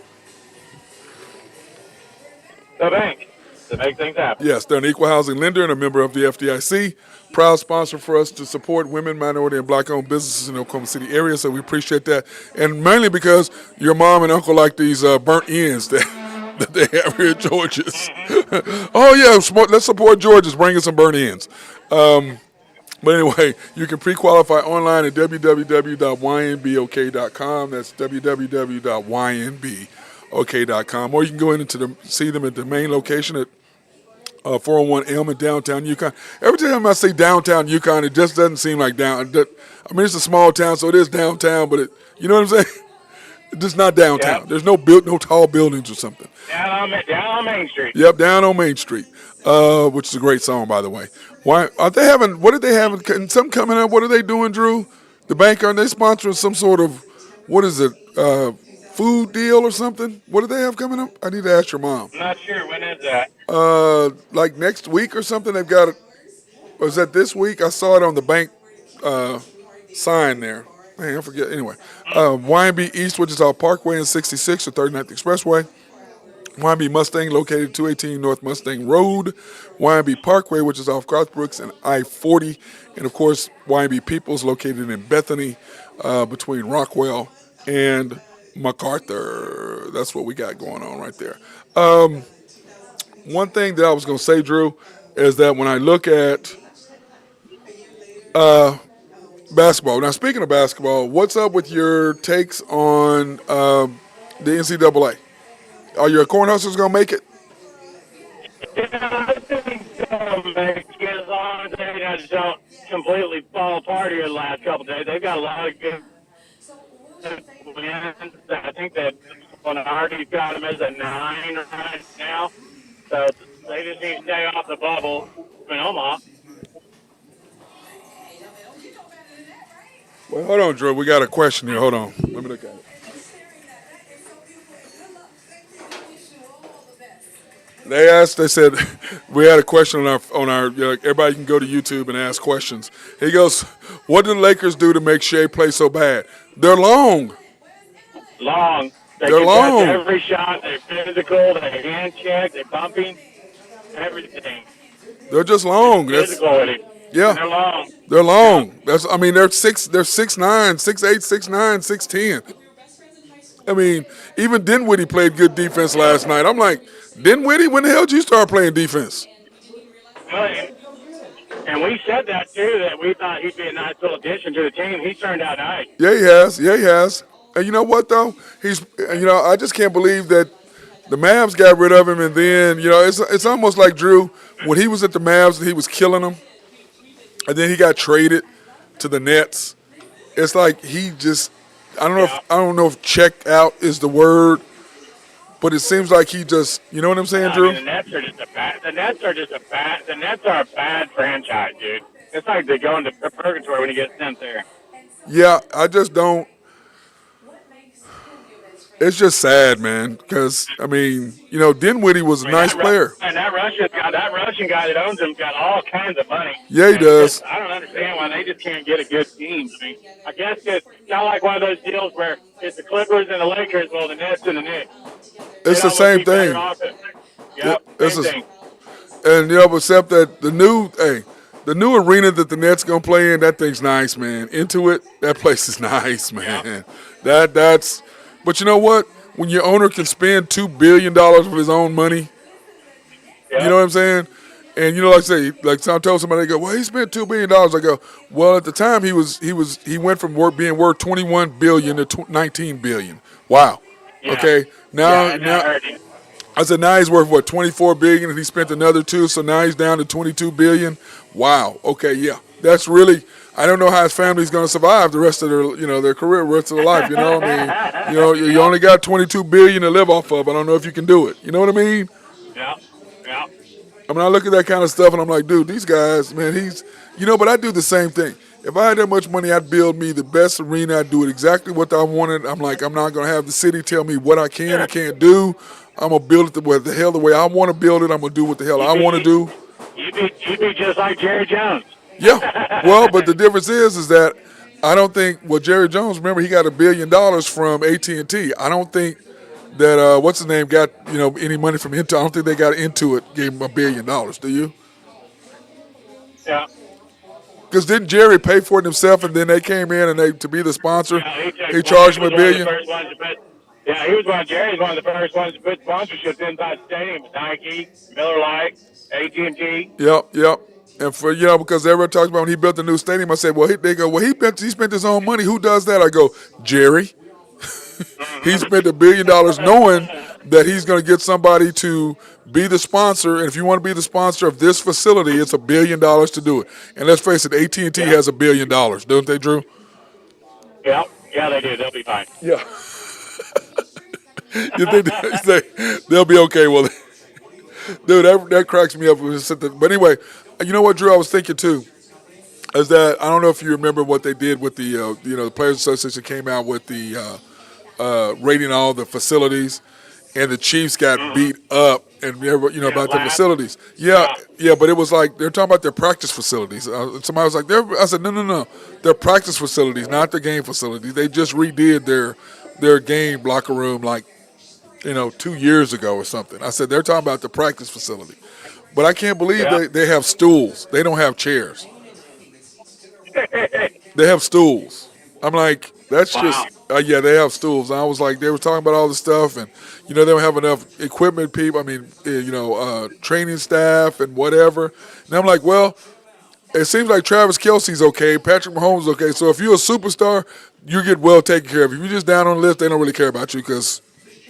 The bank to make things happen. Yes, they're an equal housing lender and a member of the FDIC. Proud sponsor for us to support women, minority, and black-owned businesses in the Oklahoma City area, so we appreciate that. And mainly because your mom and uncle like these burnt ends that they have here at George's. Oh, yeah, let's support George's, bringing some burnt ends. But anyway, you can pre-qualify online at www.ynbok.com. That's www.ynbok.com. Or you can go in and see them at the main location at 401 Elm in downtown Yukon. Every time I say downtown Yukon, it just doesn't seem like it's a small town, so it is downtown, but you know what I'm saying? It's just not downtown. Yep. There's no tall buildings or something. Down on Main Street. Yep, down on Main Street, which is a great song, by the way. Why are they having? What are they having? Something coming up? What are they doing, Drew? The bank, are they sponsoring some sort of food deal or something? What do they have coming up? I need to ask your mom. I'm not sure. When is that? Like next week or something. They've got it. Was that this week? I saw it on the bank sign there. Man, I forget. Anyway, Y&B East, Wichita Parkway and 66 or 39th Expressway. Y&B Mustang, located 218 North Mustang Road. Y&B Parkway, which is off Crossbrooks and I-40. And, of course, Y&B Peoples, located in Bethany between Rockwell and MacArthur. That's what we got going on right there. One thing that I was going to say, Drew, is that when I look at basketball. Now, speaking of basketball, what's up with your takes on the NCAA? Are your Cornhuskers going to make it? Yeah, I think so, man. As long as they don't completely fall apart here the last couple of days. They've got a lot of good wins. I think that Bonardi's got them as a 9 right now. So they just need to stay off the bubble in Omaha. Well, hold on, Drew. We got a question here. Hold on. Let me look at it. They said, we had a question on our everybody can go to YouTube and ask questions. He goes, what do the Lakers do to make Shea play so bad? They're long. They're long. Every shot, they're physical, they hand check, they're bumping, everything. They're just long. Physical with it. Yeah. They're long. They're long. They're 6'9", 6'8", 6'9", 6'10". I mean, even Dinwiddie played good defense last night. I'm like, Dinwiddie, when the hell did you start playing defense? And we said that, too, that we thought he'd be a nice little addition to the team. He turned out nice. Yeah, he has. And you know what, though? I just can't believe that the Mavs got rid of him, and then, it's almost like, Drew, when he was at the Mavs, he was killing them, and then he got traded to the Nets. It's like he just I don't know if check out is the word, but it seems like he just, you know what I'm saying, Drew? The Nets are a bad franchise, dude. It's like they go into purgatory when he gets sent there. Yeah, I just don't. It's just sad, man, because, Dinwiddie was a nice player. And that Russian guy that owns him got all kinds of money. Yeah, he does. I don't understand why they just can't get a good team. I guess it's not like one of those deals where it's the Clippers and the Lakers, well, the Nets and the Knicks. It's the same thing. Yep, same thing. And, except that the The new arena that the Nets gonna play in, that thing's nice, man. Intuit, that place is nice, man. That's. But you know what? When your owner can spend $2 billion of his own money, you know what I'm saying? And you know, like I say, like I told somebody, they go, well, he spent $2 billion. I go, well, at the time he went from being worth 21 billion to 19 billion. Wow. Yeah. Okay. Now I said now he's worth what 24 billion, and he spent another 2, so now he's down to 22 billion. Wow. Okay. Yeah. That's really. I don't know how his family's going to survive the rest of their career, rest of their life. You know, I mean, you only got 22 billion to live off of. I don't know if you can do it. You know what I mean? Yeah. Yeah. I mean, I look at that kind of stuff and I'm like, dude, these guys, man, but I do the same thing. If I had that much money, I'd build me the best arena. I'd do it exactly what I wanted. I'm like, I'm not going to have the city tell me what I can and can't do. I'm going to build it the way I want to build it. I'm going to do what the hell I want to do. You'd be just like Jerry Jones. Yeah. Well, but the difference is that I don't think, Jerry Jones, remember, he got $1 billion from AT&T. I don't think that what's his name got any money from Intuit. I don't think they got Intuit gave him $1 billion. Do you? Yeah. Because didn't Jerry pay for it himself, and then they came in and to be the sponsor, he charged him $1 billion. Jerry's one of the first ones to put sponsorships inside the stadium. Nike, Miller Lite, AT&T. Yep. And for because everyone talks about when he built the new stadium, I said, they go, he spent his own money. Who does that? I go, Jerry. He spent $1 billion knowing that he's going to get somebody to be the sponsor. And if you want to be the sponsor of this facility, it's $1 billion to do it. And let's face it, AT&T has $1 billion, don't they, Drew? Yeah, they do. They'll be fine. Yeah. You think they'll be okay? Well, dude, that cracks me up. But anyway, you know what, Drew? I was thinking too. Is that I don't know if you remember what they did with the the Players Association came out with the rating all the facilities, and the Chiefs got beat up, and about the facilities. Yeah, but it was like they're talking about their practice facilities. Somebody was like, I said, no, they're practice facilities, not the game facilities. They just redid their game locker room 2 years ago or something. I said they're talking about the practice facility, but I can't believe they have stools. They don't have chairs. They have stools. I'm like, that's just they have stools. And I was like, they were talking about all this stuff, and they don't have enough equipment people. I mean, training staff and whatever. And I'm like, well, it seems like Travis Kelce's okay, Patrick Mahomes is okay. So if you're a superstar, you get well taken care of. If you're just down on the list, they don't really care about you because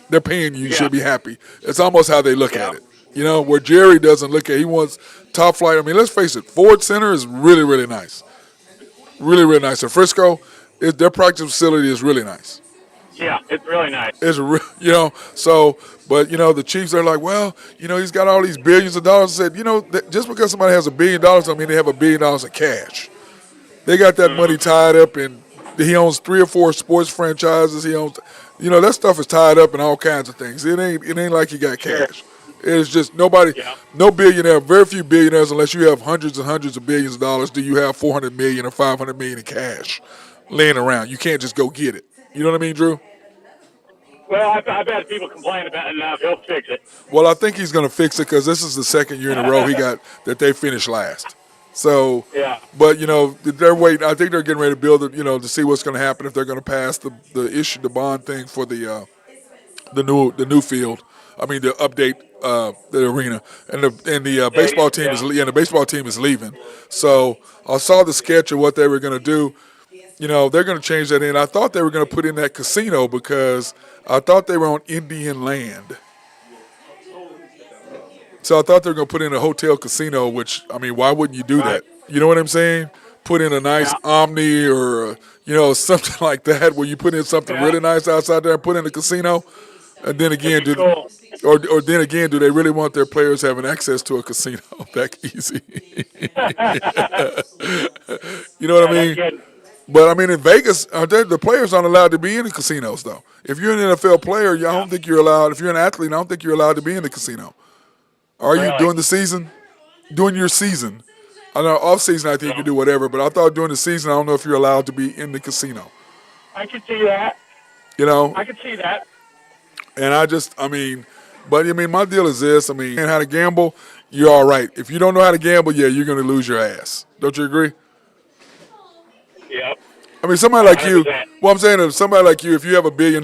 they're paying you. You should be happy. It's almost how they look at it. Where Jerry doesn't look at it. He wants top flight. I mean, let's face it, Ford Center is really, really nice. Really, really nice. In Frisco, their practice facility is really nice. Yeah, it's really nice. It's but the Chiefs are like, well, he's got all these billions of dollars. I said, just because somebody has $1 billion, I mean they have $1 billion in cash. They got that money tied up, and he owns 3 or 4 sports franchises. He owns, that stuff is tied up in all kinds of things. It ain't like he got cash. It's just no billionaire, very few billionaires, unless you have hundreds and hundreds of billions of dollars, do you have 400 million or 500 million in cash laying around. You can't just go get it. You know what I mean, Drew? Well, I bet people complain about it enough. He'll fix it. Well, I think he's going to fix it because this is the second year in a row that they finished last. So, but they're waiting. I think they're getting ready to build it, to see what's going to happen if they're going to pass the bond thing for the new field. I mean, to update the arena, and the baseball team the baseball team is leaving. So I saw the sketch of what they were going to do. They're going to change that in. I thought they were going to put in that casino because I thought they were on Indian land. So I thought they were going to put in a hotel casino, which, I mean, why wouldn't you do that? You know what I'm saying? Put in a nice Omni or, something like that where you put in something really nice outside there and put in a casino. And then again, do they really want their players having access to a casino that easy? You know what I mean? But I mean, in Vegas, the players aren't allowed to be in the casinos, though. If you're an NFL player, I don't think you're allowed. If you're an athlete, I don't think you're allowed to be in the casino. Are you during the season? During your season, I know off season, I think you can do whatever. But I thought during the season, I don't know if you're allowed to be in the casino. I can see that. I can see that. And my deal is this. I mean, how to gamble. you're all right. If you don't know how to gamble, yeah, you're going to lose your ass. Don't you agree? Yep. I mean, somebody like you. 100%. Well, I'm saying, if somebody like you, if you have $1 billion,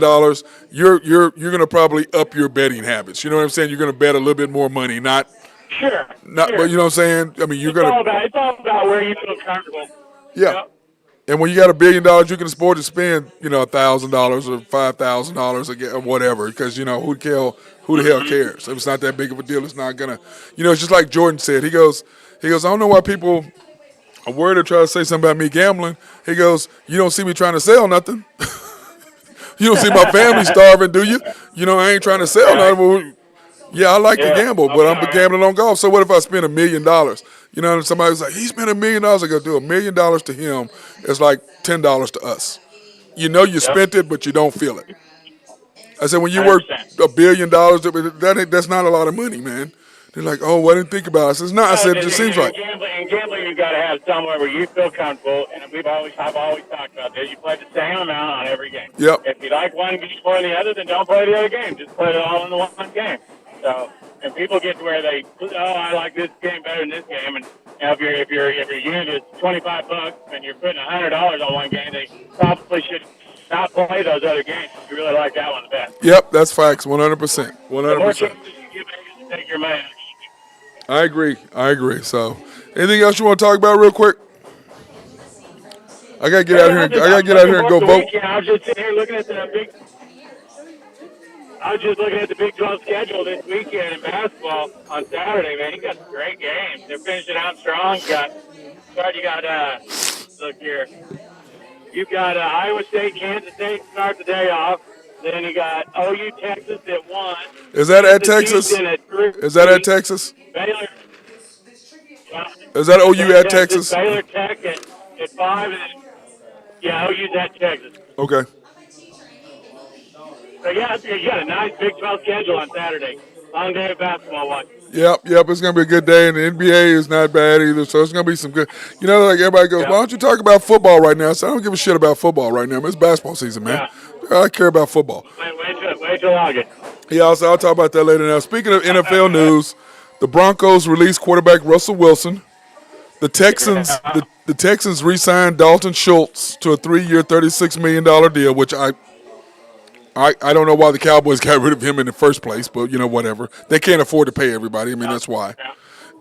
you're going to probably up your betting habits. You know what I'm saying? You're going to bet a little bit more money, not. Sure. But you know what I'm saying? I mean, you're It's going all to. about where you feel comfortable. Yeah. Yep. And when you got $1 billion, you can afford to spend, $1,000 or $5,000 or whatever, because who the hell cares? If it's not that big of a deal, it's not gonna. It's just like Jordan said. He goes. I don't know why people are worried or try to say something about me gambling. He goes, you don't see me trying to sell nothing. You don't see my family starving, do you? I ain't trying to sell nothing. Well, yeah, I like to gamble, but I'm gambling on golf. So what if I spend $1 million? And somebody's like, he spent $1 million. I go, do $1 million to him is like $10 to us. You spent it, but you don't feel it. I said, when you work 100%. $1 billion, that's not a lot of money, man. They're like, oh, I didn't think about it. I said, no. I said, it just seems like. In gambling, you've got to have somewhere where you feel comfortable, and I've always talked about this. You play the same amount on every game. Yep. If you like one game more than the other, then don't play the other game. Just play it all in the one game. So, and people get to where I like this game better than this game, and if your unit is $25 and you're putting $100 on one game, they probably should not play those other games if you really like that one the best. Yep, that's facts, 100%. The more 100%. chances you give, you take your money. I agree. So, anything else you want to talk about real quick? I gotta get out here. I gotta get out here and go vote. I was just sitting here looking at the Big 12 schedule this weekend in basketball on Saturday. Man, you got some great games. They're finishing out strong. Look here. You've got Iowa State, Kansas State start the day off. Then you got OU Texas at 1. Is that at Texas? Is that at Texas? Baylor. Is that OU at Texas? Baylor Tech at 5. And then, OU's at Texas. Okay. So, you got a nice Big 12 schedule on Saturday. Long day of basketball watch. Yep. It's going to be a good day, and the NBA is not bad either, so it's going to be some good. Like everybody goes, why don't you talk about football right now? I said, I don't give a shit about football right now. It's basketball season, man. Yeah. I care about football. Wait till August. Yeah, I'll talk about that later. Now, speaking of NFL news, the Broncos released quarterback Russell Wilson. The Texans re-signed Dalton Schultz to a 3-year, $36 million deal, which I don't know why the Cowboys got rid of him in the first place, but whatever. They can't afford to pay everybody. I mean, that's why.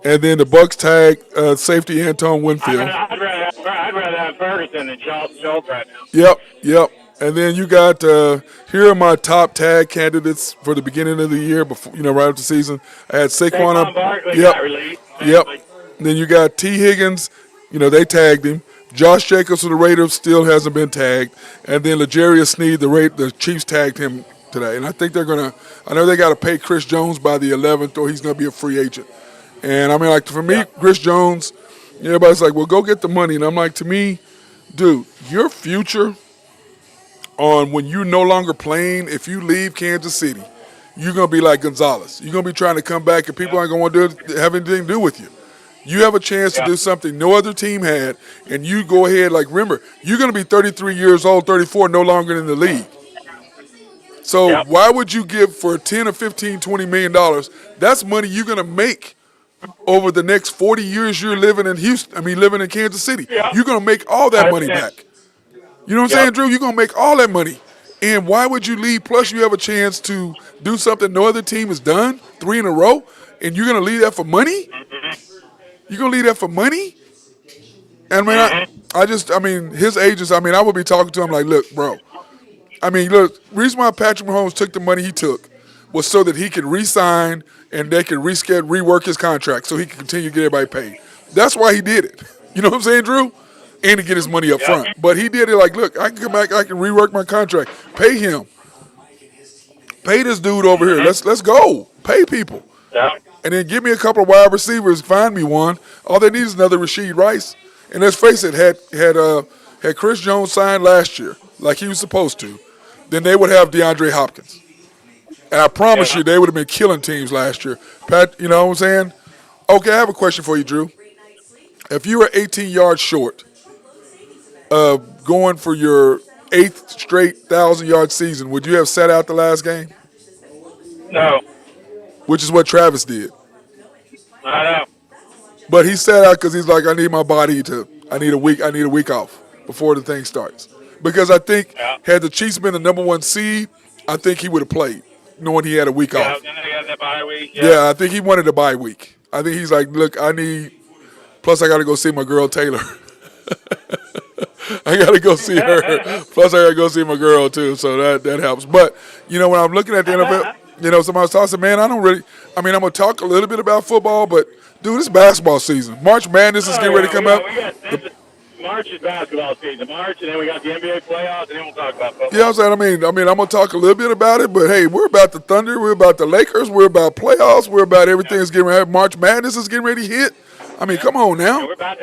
And then the Bucks tagged safety Anton Winfield. I'd rather have Ferguson than Schultz right now. Yep. And then you got here are my top tag candidates for the beginning of the year before right after the season. I had Saquon Barkley got released. Yep. And then you got T. Higgins. They tagged him. Josh Jacobs of the Raiders still hasn't been tagged. And then L'Jarius Sneed, the Chiefs tagged him today. And I think I know they got to pay Chris Jones by the 11th or he's going to be a free agent. And I mean, like, for me, Chris Jones, everybody's like, well, go get the money. And I'm like, to me, dude, your future on when you're no longer playing, if you leave Kansas City, you're going to be like Gonzalez. You're going to be trying to come back and people aren't going to want to have anything to do with you. You have a chance to do something no other team had, and you go ahead. Like, remember, you're going to be 33 years old, 34, no longer in the league. So why would you give for 10 or 15, $20 million? That's money you're going to make over the next 40 years you're living in living in Kansas City. You're going to make all that money back. You know what I'm saying, Drew? You're going to make all that money. And why would you leave? Plus, you have a chance to do something no other team has done, 3 in a row, and you're going to leave that for money? You're going to leave that for money? And I mean, his agents, I would be talking to him like, look, bro. Reason why Patrick Mahomes took the money he took was so that he could re-sign and they could rework his contract so he could continue to get everybody paid. That's why he did it. You know what I'm saying, Drew? And to get his money up front. But he did it like, look, I can come back, I can rework my contract. Pay him. Pay this dude over here. Let's go. Pay people. Yeah. And then give me a couple of wide receivers, find me one. All they need is another Rashid Rice. And let's face it, had Chris Jones signed last year like he was supposed to, then they would have DeAndre Hopkins. And I promise you they would have been killing teams last year. Pat, you know what I'm saying? Okay, I have a question for you, Drew. If you were 18 yards short of going for your 8th straight 1,000-yard season, would you have sat out the last game? No. Which is what Travis did. I know. But he sat out because he's like, I need a week off before the thing starts. Because I think Yeah. had the Chiefs been the number one seed, I think he would have played, knowing he had a week Yeah, off. then they got that bye week. Yeah. Yeah, I think he wanted a bye week. I think he's like, look, plus I got to go see my girl Taylor. I got to go see her. Plus I got to go see my girl too, so that helps. But, when I'm looking at the NFL, somebody was talking, man, I'm going to talk a little bit about football, but, dude, it's basketball season. March Madness is getting ready to come out. March is basketball season. March, and then we got the NBA playoffs, and then we'll talk about football. Yeah, I'm saying, I'm going to talk a little bit about it, but, hey, we're about the Thunder. We're about the Lakers. We're about playoffs. We're about everything that's getting ready. March Madness is getting ready to hit. Come on now. And we're about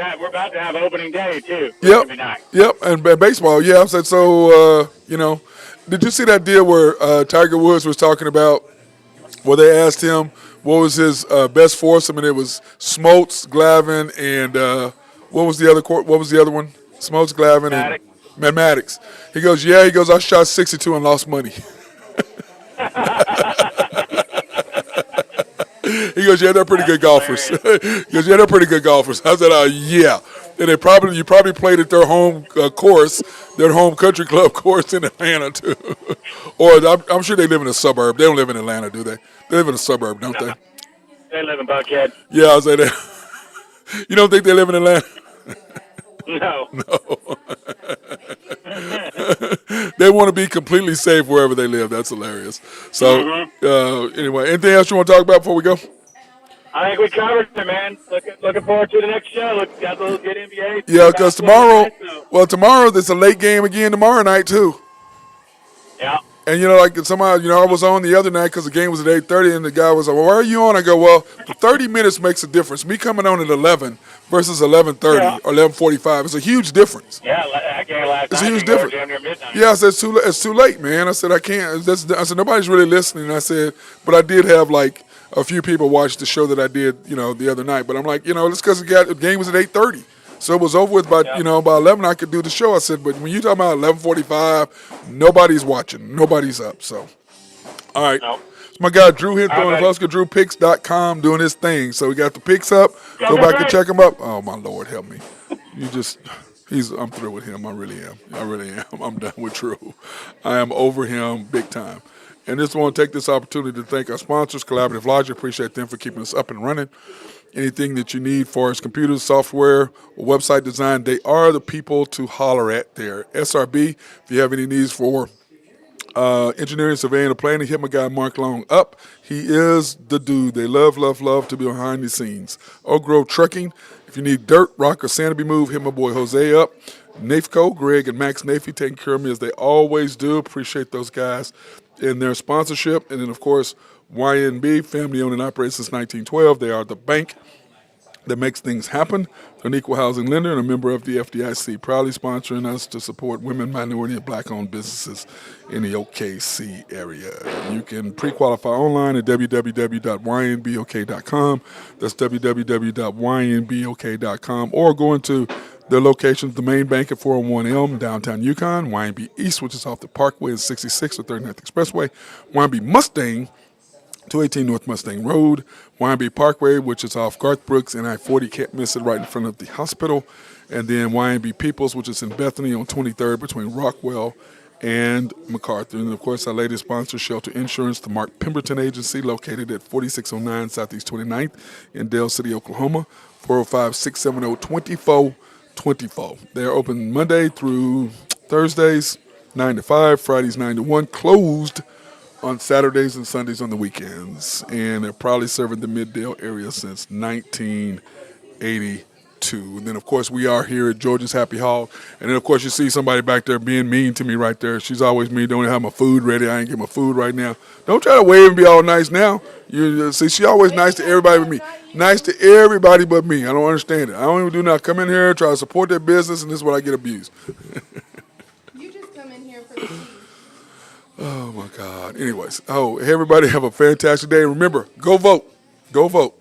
to have opening day too. Yep. Nice. Yep. And baseball. Yeah. I said so. Did you see that deal where Tiger Woods was talking about? Where they asked him what was his best foursome, and it was Smoltz, Glavine, and what was the other one? Smoltz, Glavine, and Maddox. He goes, yeah. He goes, I shot 62 and lost money. He goes, yeah, they're pretty good golfers. He goes, yeah, they're pretty good golfers. I said, yeah. And you probably played at their home course, their home country club course in Atlanta too. Or I'm sure they live in a suburb. They don't live in Atlanta, do they? They live in a suburb, don't they? They live in Buckhead. Yeah, I was say that. You don't think they live in Atlanta? No. No. They want to be completely safe wherever they live. That's hilarious. So, anyway, anything else you want to talk about before we go? I think we covered it, man. Looking forward to the next show. Got a little good NBA. Yeah, because tomorrow there's a late game again tomorrow night too. Yeah. And I was on the other night because the game was at 8:30, and the guy was like, "Well, why are you on?" I go, "Well, the 30 minutes makes a difference. Me coming on at 11 versus 11:30 or 11:45 is a huge difference." Yeah, that game last night. It's a huge difference. Midnight. Yeah, I said it's too late, man. I said I can't. I said nobody's really listening. I said, but I did have like a few people watch the show that I did, the other night. But I'm like, it's because the game was at 8:30. So it was over with by, by 11 I could do the show. I said, but when you talking about 11:45, nobody's watching. Nobody's up. So, all right. Nope. My guy Drew here throwing the Husker, DrewPicks.com doing his thing. So we got the picks up. Go back and check them up. Oh, my Lord, help me. I'm through with him. I really am. I'm done with Drew. I am over him big time. And just want to take this opportunity to thank our sponsors, Collaborative Logic. Appreciate them for keeping us up and running. Anything that you need for as computers, software, or website design, they are the people to holler at there. SRB, if you have any needs for engineering, surveying, or planning, hit my guy Mark Long up. He is the dude. They love to be behind the scenes. Oak Grove Trucking, if you need dirt, rock, or sand to be moved, hit my boy Jose up. Nafco, Greg and Max Nafy taking care of me as they always do. Appreciate those guys in their sponsorship. And then, of course, YNB, family owned and operated since 1912. They are the bank that makes things happen. They're an equal housing lender and a member of the FDIC, proudly sponsoring us to support women, minority, and black-owned businesses in the OKC area. You can pre-qualify online at www.ynbok.com. That's www.ynbok.com, or go into their locations, the main bank at 401 Elm, downtown Yukon, YNB East, which is off the Parkway and 66 or 39th Expressway, YNB Mustang, 218 North Mustang Road, YNB Parkway, which is off Garth Brooks and I-40, can't miss it, right in front of the hospital, and then YNB Peoples, which is in Bethany on 23rd between Rockwell and MacArthur. And, of course, our latest sponsor, Shelter Insurance, the Mark Pemberton Agency, located at 4609 Southeast 29th in Dale City, Oklahoma, 405-670-2424. They're open Monday through Thursdays, 9 to 5, Fridays 9 to 1, closed on Saturdays and Sundays on the weekends. And they're probably serving the Middale area since 1982. And then, of course, we are here at Georgia's Happy Hog. And then, of course, you see somebody back there being mean to me right there. She's always mean. Don't have my food ready. I ain't get my food right now. Don't try to wave and be all nice now. You see, she always nice to everybody but me. Nice to everybody but me. I don't understand it. I don't even do nothing. Come in here, try to support their business, and this is what I get abused. You just come in here for the tea. Oh, my God. Anyways, everybody have a fantastic day. Remember, go vote. Go vote.